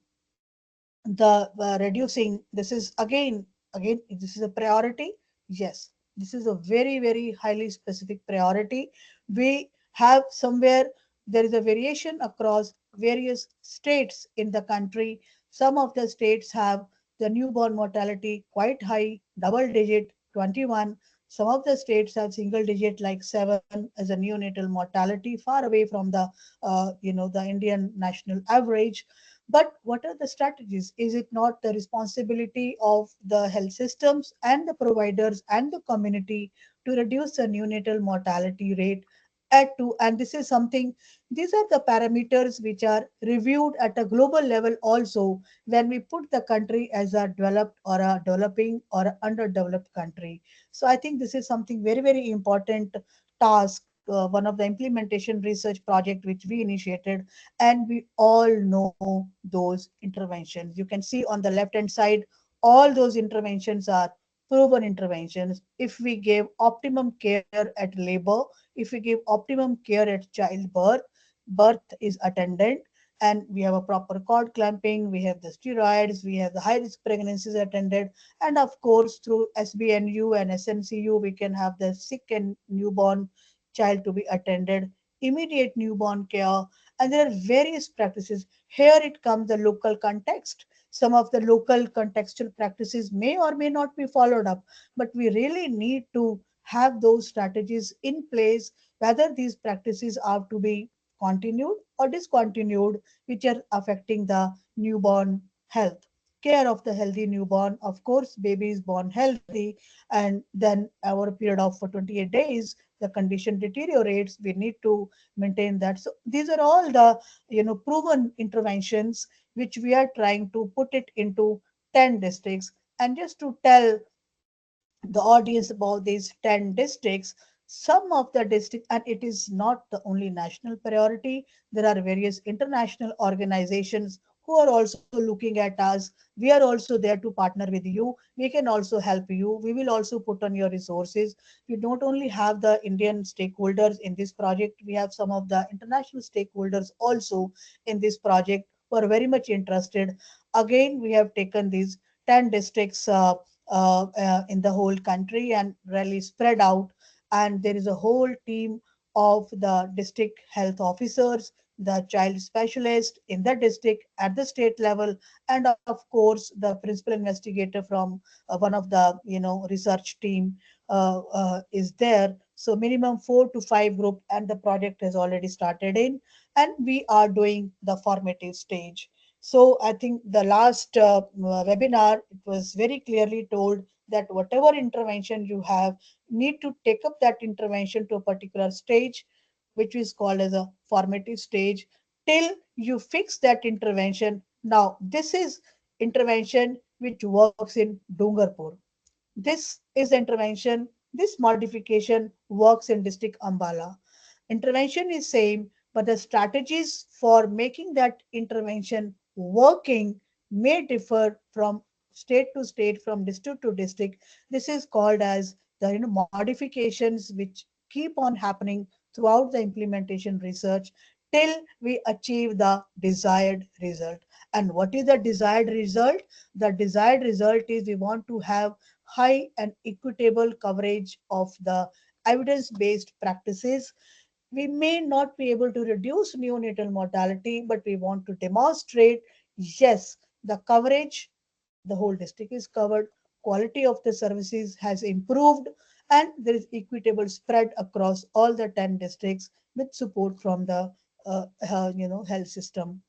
the reducing. This is again this is a priority. Yes, this is a very highly specific priority. We have somewhere, there is a variation across various states in the country. Some of the states have the newborn mortality quite high, double digit 21. Some of the states have single digit like 7 as a neonatal mortality, far away from the the Indian national average. But what are the strategies? Is it not the responsibility of the health systems and the providers and the community to reduce the neonatal mortality rate at two? And this is something, these are the parameters which are reviewed at a global level also, when we put the country as a developed or a developing or a underdeveloped country. So I think this is something very important task, one of the implementation research project which we initiated, and we all know those interventions. You can see on the left hand side, all those interventions are proven interventions. If we give optimum care at labor, if we give optimum care at childbirth, birth is attended, and we have a proper cord clamping, we have the steroids, we have the high risk pregnancies attended, and of course through SBNU and SNCU we can have the sick and newborn child to be attended, immediate newborn care, and there are various practices. Here it comes the local context. Some of the local contextual practices may or may not be followed up, but we really need to have those strategies in place, whether these practices are to be continued or discontinued, which are affecting the newborn health. Care of the healthy newborn. Of course, baby is born healthy, and then over a period of for 28 days, the condition deteriorates. We need to maintain that. So these are all the proven interventions which we are trying to put it into 10 districts. And just to tell the audience about these 10 districts, some of the districts, and it is not the only national priority, there are various international organizations who are also looking at us. We are also there to partner with you. We can also help you. We will also put on your resources. We don't only have the Indian stakeholders in this project, we have some of the international stakeholders also in this project who are very much interested. Again, we have taken these 10 districts in the whole country and really spread out. And there is a whole team of the district health officers, the child specialist in the district at the state level, and of course the principal investigator from one of the research team is there. So minimum 4 to 5 group, and the project has already started in, and we are doing the formative stage. So I think the last webinar, it was very clearly told that whatever intervention you have, need to take up that intervention to a particular stage, which is called as a formative stage, till you fix that intervention. Now, this is intervention which works in Dungarpur. This is the intervention. This modification works in district Ambala. Intervention is same, but the strategies for making that intervention working may differ from state to state, from district to district. This is called as the modifications which keep on happening throughout the implementation research till we achieve the desired result. And what is the desired result? The desired result is we want to have high and equitable coverage of the evidence-based practices. We may not be able to reduce neonatal mortality, but we want to demonstrate, yes, the coverage, the whole district is covered, quality of the services has improved, and there is equitable spread across all the 10 districts with support from the health system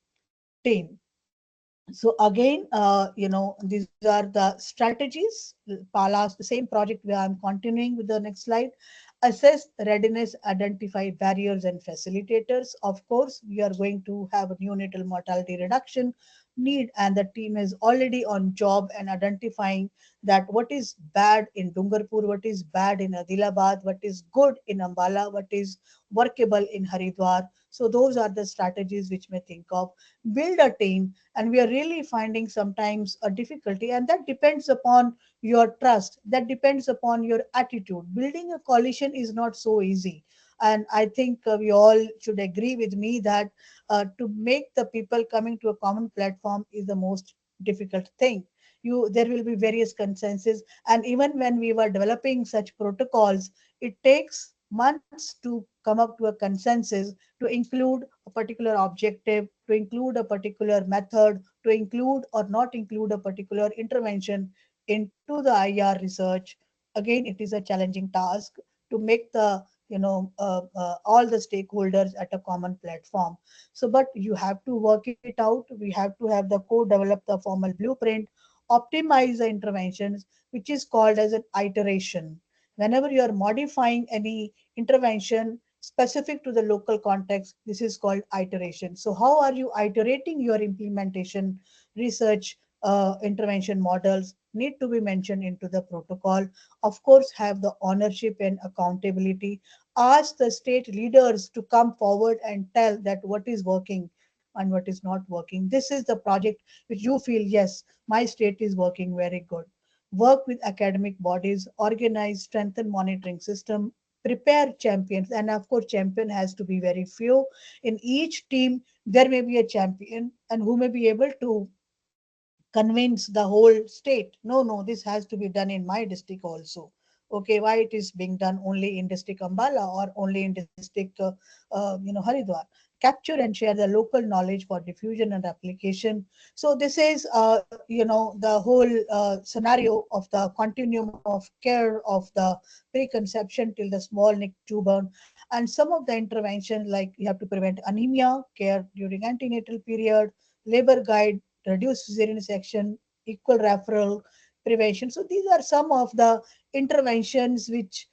team. So again, these are the strategies. Palas, the same project where I'm continuing with the next slide. Assess readiness, identify barriers and facilitators. Of course, we are going to have a neonatal mortality reduction need, and the team is already on job and identifying that what is bad in Dungarpur, what is bad in Adilabad, what is good in Ambala, what is workable in Haridwar. So those are the strategies which may think of. Build a team, and we are really finding sometimes a difficulty, and that depends upon your trust, that depends upon your attitude. Building a coalition is not so easy, and I think we all should agree with me that to make the people coming to a common platform is the most difficult thing. There will be various consensus, and even when we were developing such protocols, it takes months to come up to a consensus to include a particular objective, to include a particular method, to include or not include a particular intervention into the IR research. Again, it is a challenging task to make the all the stakeholders at a common platform. So, but you have to work it out. We have to have the co-develop the formal blueprint, optimize the interventions, which is called as an iteration. Whenever you are modifying any intervention specific to the local context, this is called iteration. So how are you iterating your implementation research intervention models need to be mentioned into the protocol. Of course, have the ownership and accountability. Ask the state leaders to come forward and tell that what is working and what is not working. This is the project which you feel, yes, my state is working very good. Work with academic bodies, organize, strengthen monitoring system, prepare champions, and of course champion has to be very few. In each team there may be a champion and who may be able to convince the whole state, no, no, this has to be done in my district also. Okay, why it is being done only in district Ambala or only in district Haridwar? Capture and share the local knowledge for diffusion and application. So this is the whole scenario of the continuum of care of the preconception till the small newborn, and some of the interventions like you have to prevent anemia, care during antenatal period, labor guide, reduce cesarean section, equal referral, prevention. So these are some of the interventions which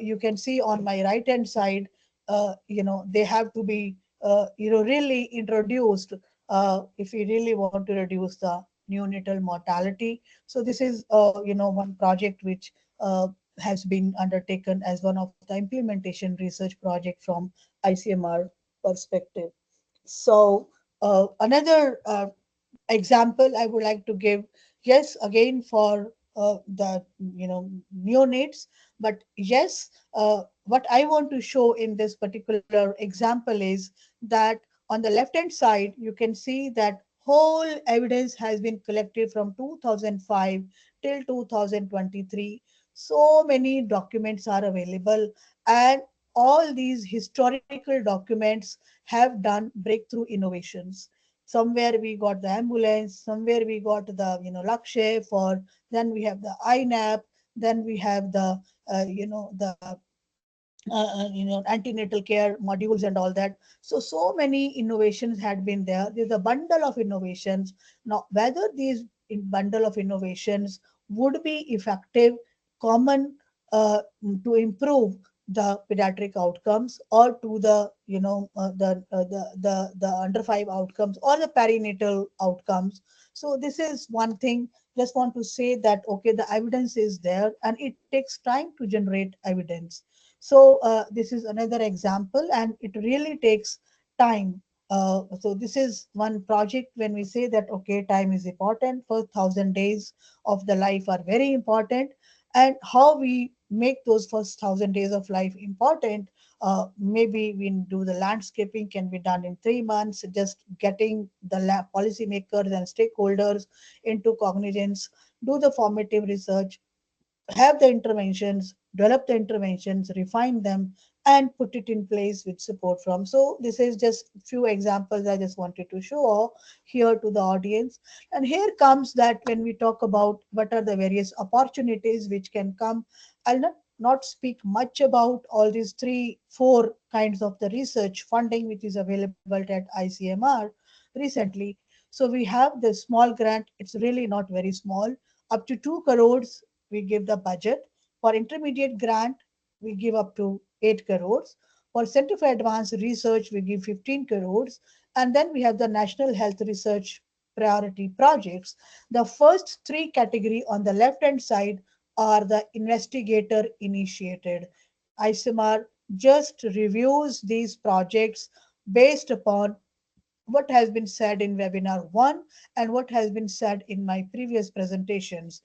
you can see on my right hand side. They have to be really introduced if we really want to reduce the neonatal mortality. So this is one project which has been undertaken as one of the implementation research project from ICMR perspective. So another example I would like to give, yes, again for the neonates, but yes, what I want to show in this particular example is that on the left hand side you can see that whole evidence has been collected from 2005 till 2023. So many documents are available, and all these historical documents have done breakthrough innovations. Somewhere we got the ambulance, somewhere we got the Lakshay for, then we have the INAP, then we have the the antenatal care modules and all that. So many innovations had been there. There's a bundle of innovations. Now whether these bundle of innovations would be effective, common to improve the pediatric outcomes, or to the the under 5 outcomes or the perinatal outcomes. So this is one thing. Just want to say that okay, the evidence is there and it takes time to generate evidence. So this is another example, and it really takes time. So this is one project when we say that okay, time is important. First 1,000 days of the life are very important, and how we make those first 1,000 days of life important. Maybe we do the landscaping can be done in 3 months, just getting the policymakers and stakeholders into cognizance, do the formative research, have the interventions, develop the interventions, refine them, and put it in place with support from. So this is just few examples I just wanted to show here to the audience. And here comes that when we talk about what are the various opportunities which can come, I'll not speak much about all these three, four kinds of the research funding which is available at ICMR recently. So we have the small grant, it's really not very small, up to 2 crores we give the budget. For intermediate grant, we give up to 8 crores. For Center for Advanced Research, we give 15 crores. And then we have the National Health Research Priority Projects. The first three category on the left-hand side are the investigator initiated. ICMR just reviews these projects based upon what has been said in webinar 1 and what has been said in my previous presentations.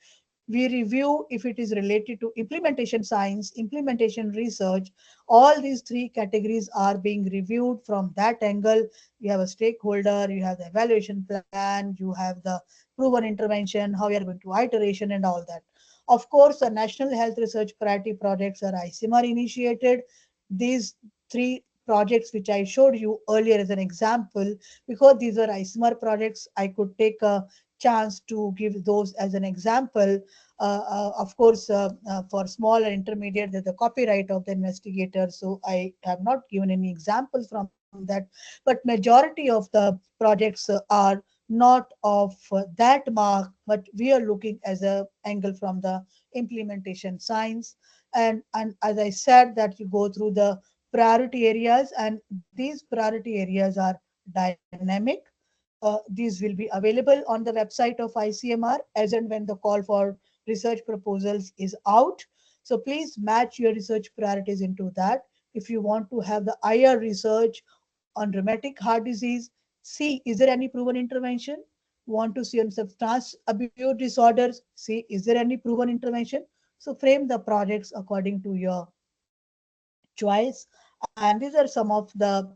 We review if it is related to implementation science, implementation research. All these three categories are being reviewed from that angle. You have a stakeholder, you have the evaluation plan, you have the proven intervention, how you are going to iteration and all that. Of course, the National Health Research Priority Projects are ICMR initiated. These three projects which I showed you earlier as an example, because these are ICMR projects, I could take a chance to give those as an example. Of course, for small and intermediate, there's the copyright of the investigator, so I have not given any examples from that. But majority of the projects are not of that mark, but we are looking as a angle from the implementation science. And as I said, that you go through the priority areas, and these priority areas are dynamic. These will be available on the website of ICMR as and when the call for research proposals is out. So please match your research priorities into that. If you want to have the IR research on rheumatic heart disease, see is there any proven intervention? Want to see on substance abuse disorders, see is there any proven intervention? So frame the projects according to your choice. And these are some of the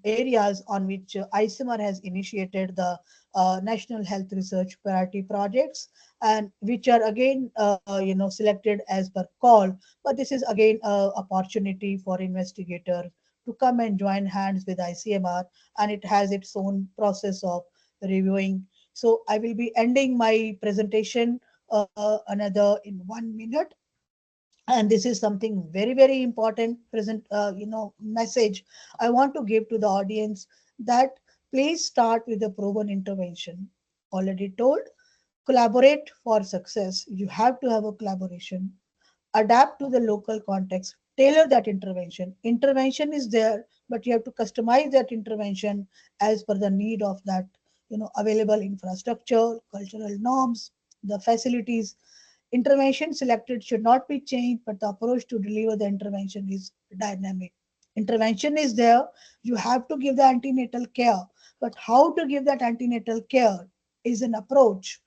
areas on which ICMR has initiated the national health research priority projects, and which are again selected as per call. But this is again a opportunity for investigators to come and join hands with ICMR, and it has its own process of reviewing. So I will be ending my presentation another in 1 minute, and this is something very very important present message I want to give to the audience, that please start with a proven intervention. Already told, collaborate for success. You have to have a collaboration, adapt to the local context, tailor that intervention. Intervention is there, but you have to customize that intervention as per the need of that available infrastructure, cultural norms, the facilities. Intervention selected should not be changed, but the approach to deliver the intervention is dynamic. Intervention is there, you have to give the antenatal care, but how to give that antenatal care is an approach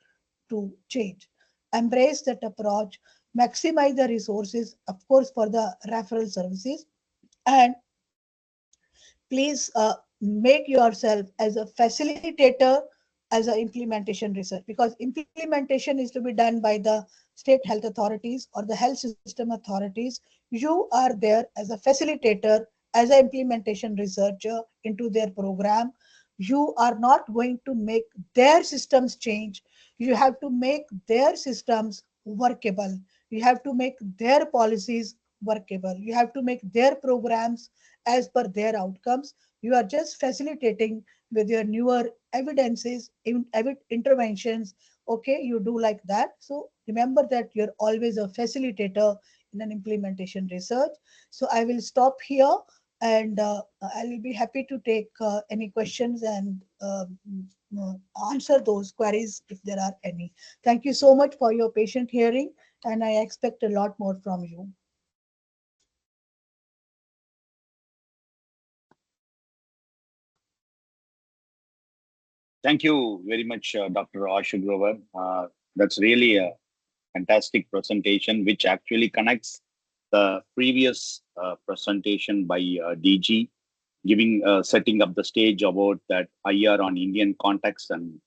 to change. Embrace that approach, maximize the resources, of course, for the referral services, and please make yourself as a facilitator as an implementation research, because implementation is to be done by the state health authorities or the health system authorities. You are there as a facilitator, as an implementation researcher into their program. You are not going to make their systems change, you have to make their systems workable, you have to make their policies workable, you have to make their programs as per their outcomes. You are just facilitating with your newer evidences, interventions. Okay, you do like that. So remember that you're always a facilitator in an implementation research. So I will stop here, and I will be happy to take any questions and uh, answer those queries if there are any. Thank you so much for your patient hearing, and I expect a lot more from you. Thank you very much, Dr. Ashoo Grover. That's really a fantastic presentation, which actually connects the previous presentation by DG, giving setting up the stage about that IR on Indian context, and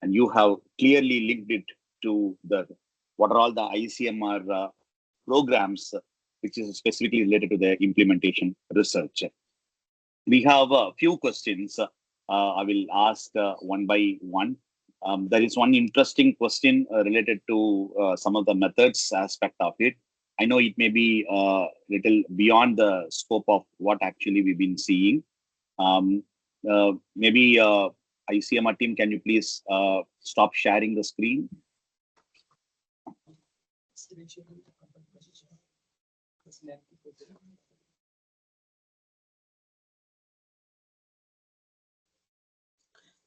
you have clearly linked it to the what are all the ICMR programs which is specifically related to the implementation research. We have a few questions. I will ask one by one. There is one interesting question related to some of the methods aspect of it. I know it may be a little beyond the scope of what actually we've been seeing. Maybe ICMR team, can you please stop sharing the screen?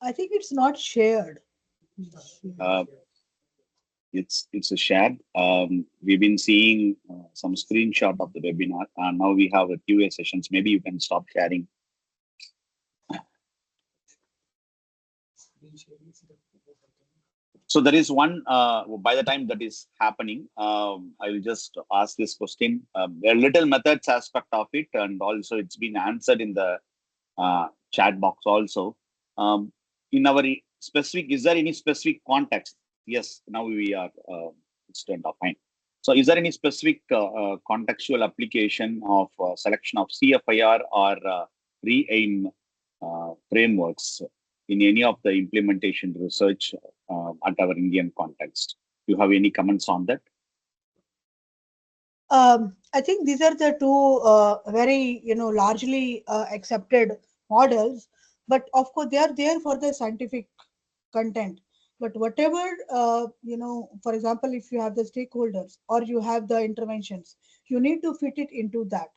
I think it's not shared. It's a shared. We've been seeing some screenshot of the webinar, and now we have a QA sessions. Maybe you can stop sharing. So there is one, by the time that is happening, I will just ask this question. There are little methods aspect of it, and also it's been answered in the chat box also. In our specific, is there any specific context? Yes, now we are, it's turned off, fine. So is there any specific contextual application of selection of CFIR or re-aim frameworks in any of the implementation research at our Indian context? Do you have any comments on that? I think these are the two very, largely accepted models, but of course they are there for the scientific content. But whatever, for example, if you have the stakeholders or you have the interventions, you need to fit it into that.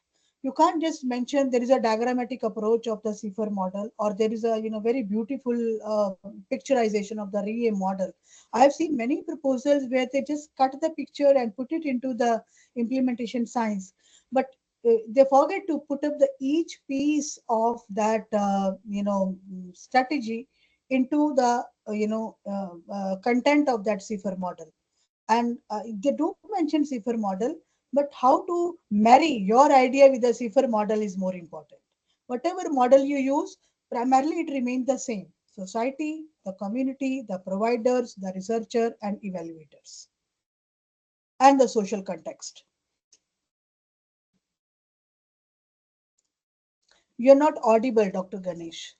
You can't just mention there is a diagrammatic approach of the CIFAR model, or there is a very beautiful picturization of the REA model. I have seen many proposals where they just cut the picture and put it into the implementation science, but they forget to put up the each piece of that strategy into the content of that CIFAR model. And they do mention CIFAR model, but how to marry your idea with the CIFAR model is more important. Whatever model you use, primarily it remains the same: society, the community, the providers, the researcher and evaluators, and the social context. You're not audible, Dr. Ganesh.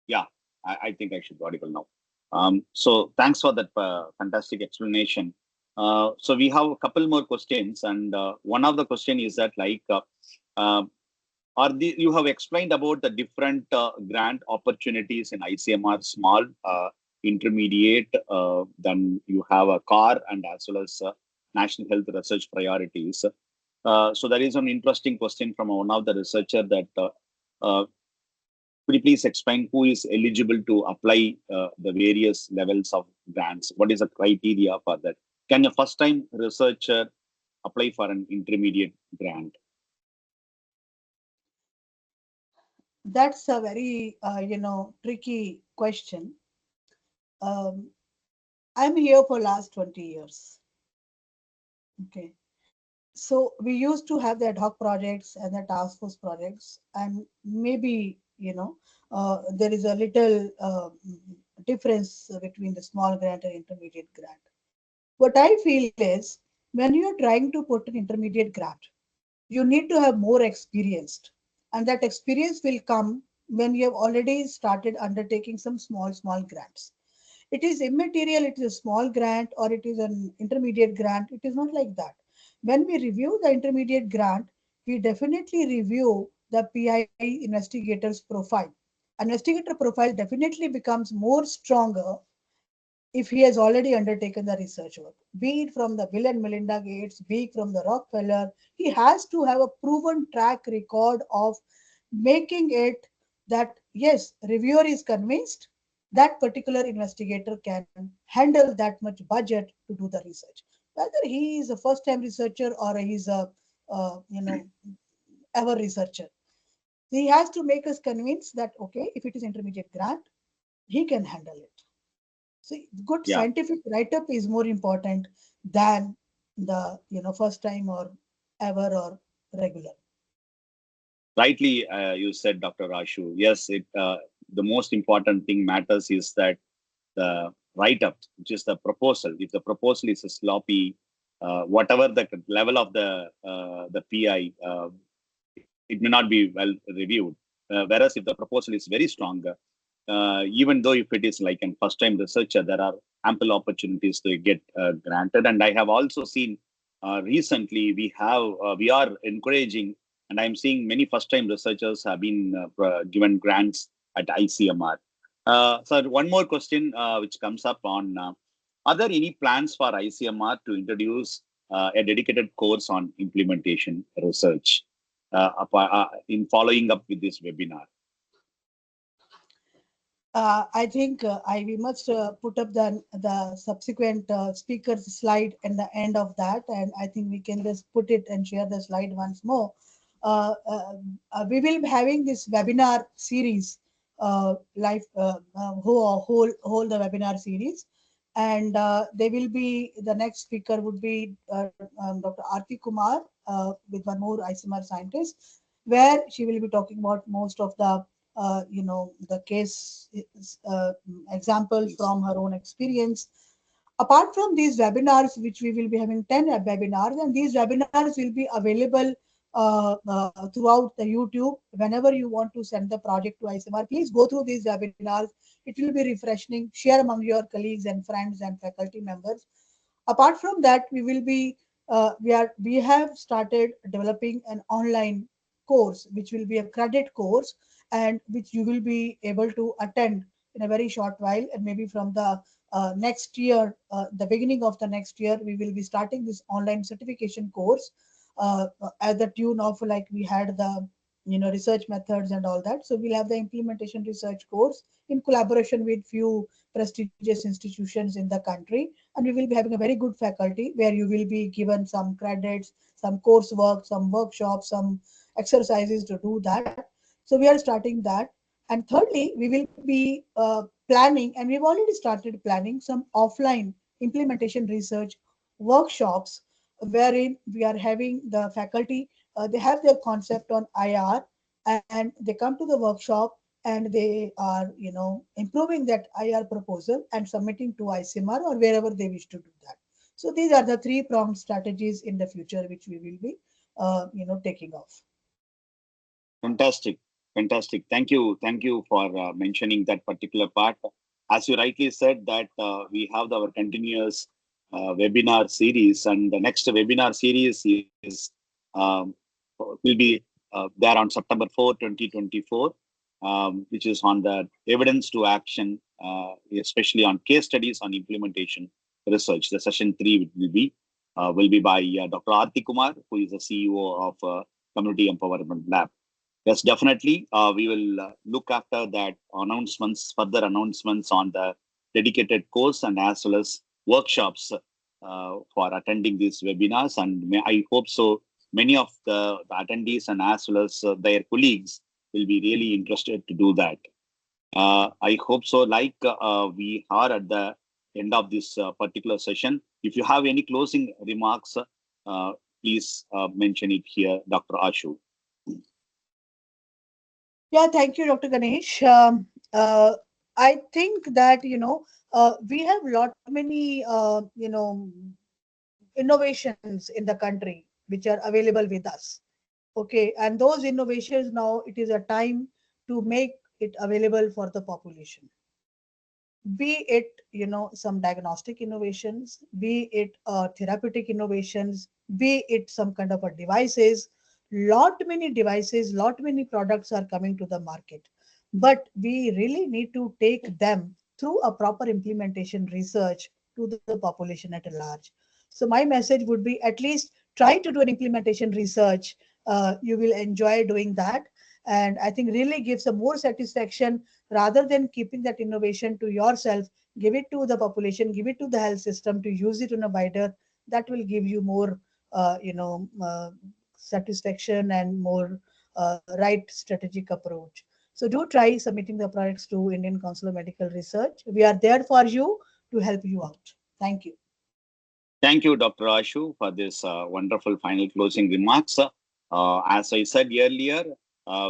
Yeah, I think I should be audible now. So thanks for that fantastic explanation. So we have a couple more questions, and one of the question is that you have explained about the different grant opportunities in ICMR, small, intermediate, then you have a car, and as well as national health research priorities. So there is an interesting question from one of the researcher that could you please explain who is eligible to apply the various levels of grants? What is the criteria for that? Can a first-time researcher apply for an intermediate grant? That's a very, tricky question. I'm here for last 20 years. Okay. So we used to have the ad hoc projects and the task force projects, and maybe, there is a little difference between the small grant and intermediate grant. What I feel is when you're trying to put an intermediate grant, you need to have more experienced, and that experience will come when you have already started undertaking some small grants. It is immaterial, it is a small grant or it is an intermediate grant. It is not like that. When we review the intermediate grant, we definitely review the PI investigator's profile. Investigator profile definitely becomes more stronger if he has already undertaken the research work, be it from the Bill and Melinda Gates, be it from the Rockefeller. He has to have a proven track record of making it that, yes, reviewer is convinced that particular investigator can handle that much budget to do the research. Whether he is a first-time researcher or he's a, ever researcher, he has to make us convinced that, okay, if it is intermediate grant, he can handle it. So good scientific write-up is more important than the first time or ever or regular. Rightly, you said, Dr. Ashoo. Yes, the most important thing matters is that the write-up, which is the proposal. If the proposal is sloppy, whatever the level of the PI, it may not be well reviewed. Whereas if the proposal is very strong, even though if it is like a first-time researcher, there are ample opportunities to get granted. And I have also seen recently we are encouraging, and I'm seeing many first-time researchers have been given grants at ICMR. So one more question which comes up on, are there any plans for ICMR to introduce a dedicated course on implementation research in following up with this webinar? I think we must put up the subsequent speakers slide in the end of that, and I think we can just put it and share the slide once more. We will be having this webinar series, live whole the webinar series, and they will be, the next speaker would be Dr. Aarti Kumar with one more ICMR scientist, where she will be talking about most of the the case examples from her own experience. Apart from these webinars, which we will be having 10 webinars, and these webinars will be available throughout the YouTube. Whenever you want to send the project to ICMR, please go through these webinars. It will be refreshing. Share among your colleagues and friends and faculty members. Apart from that, we will be we have started developing an online course, which will be a credit course, and which you will be able to attend in a very short while. And maybe from the next year, the beginning of the next year, we will be starting this online certification course at the tune of, like we had the research methods and all that. So we'll have the implementation research course in collaboration with few prestigious institutions in the country, and we will be having a very good faculty where you will be given some credits, some coursework, some workshops, some exercises to do that. So we are starting that. And thirdly, we will be planning, and we've already started planning some offline implementation research workshops, wherein we are having the faculty, they have their concept on IR, and they come to the workshop and they are improving that IR proposal and submitting to ICMR or wherever they wish to do that. So these are the three-pronged strategies in the future which we will be taking off. Fantastic. Fantastic. Thank you for mentioning that particular part. As you rightly said, that we have our continuous webinar series, and the next webinar series is will be there on September 4, 2024, which is on the evidence to action, especially on case studies on implementation research. The session 3 will be by Dr. Aarti Kumar, who is the CEO of Community Empowerment Lab. Yes, definitely. We will look after that further announcements on the dedicated course and as well as workshops for attending these webinars. And I hope so many of the attendees and as well as their colleagues will be really interested to do that. I hope so. Like we are at the end of this particular session. If you have any closing remarks, please mention it here, Dr. Ashoo. Yeah, thank you, Dr. Ganesh. I think that we have lot many innovations in the country which are available with us. Okay, and those innovations, now it is a time to make it available for the population. Be it some diagnostic innovations, be it therapeutic innovations, be it some kind of a devices. Lot many devices, lot many products are coming to the market, but we really need to take them through a proper implementation research to the population at large. So my message would be, at least try to do an implementation research. You will enjoy doing that, and I think really gives a more satisfaction, rather than keeping that innovation to yourself. Give it to the population, give it to the health system to use it on a wider. That will give you more satisfaction and more right strategic approach. So do try submitting the products to Indian Council of Medical Research. We are there for you to help you out. Thank you. Thank you, Dr. Ashoo, for this wonderful final closing remarks. As I said earlier,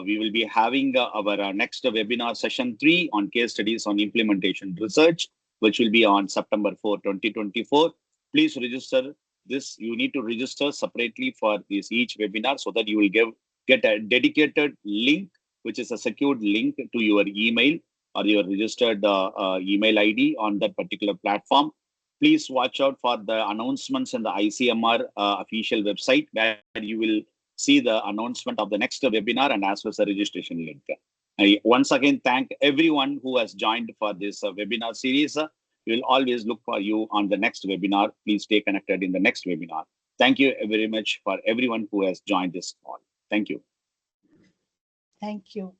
we will be having our next webinar session 3 on case studies on implementation research which will be on September 4, 2024. Please register this. You need to register separately for this each webinar so that you will get a dedicated link, which is a secured link to your email or your registered email ID on that particular platform. Please watch out for the announcements in the ICMR official website, where you will see the announcement of the next webinar and as well as the registration link. I once again thank everyone who has joined for this webinar series. We will always look for you on the next webinar. Please stay connected in the next webinar. Thank you very much for everyone who has joined this call. Thank you. Thank you.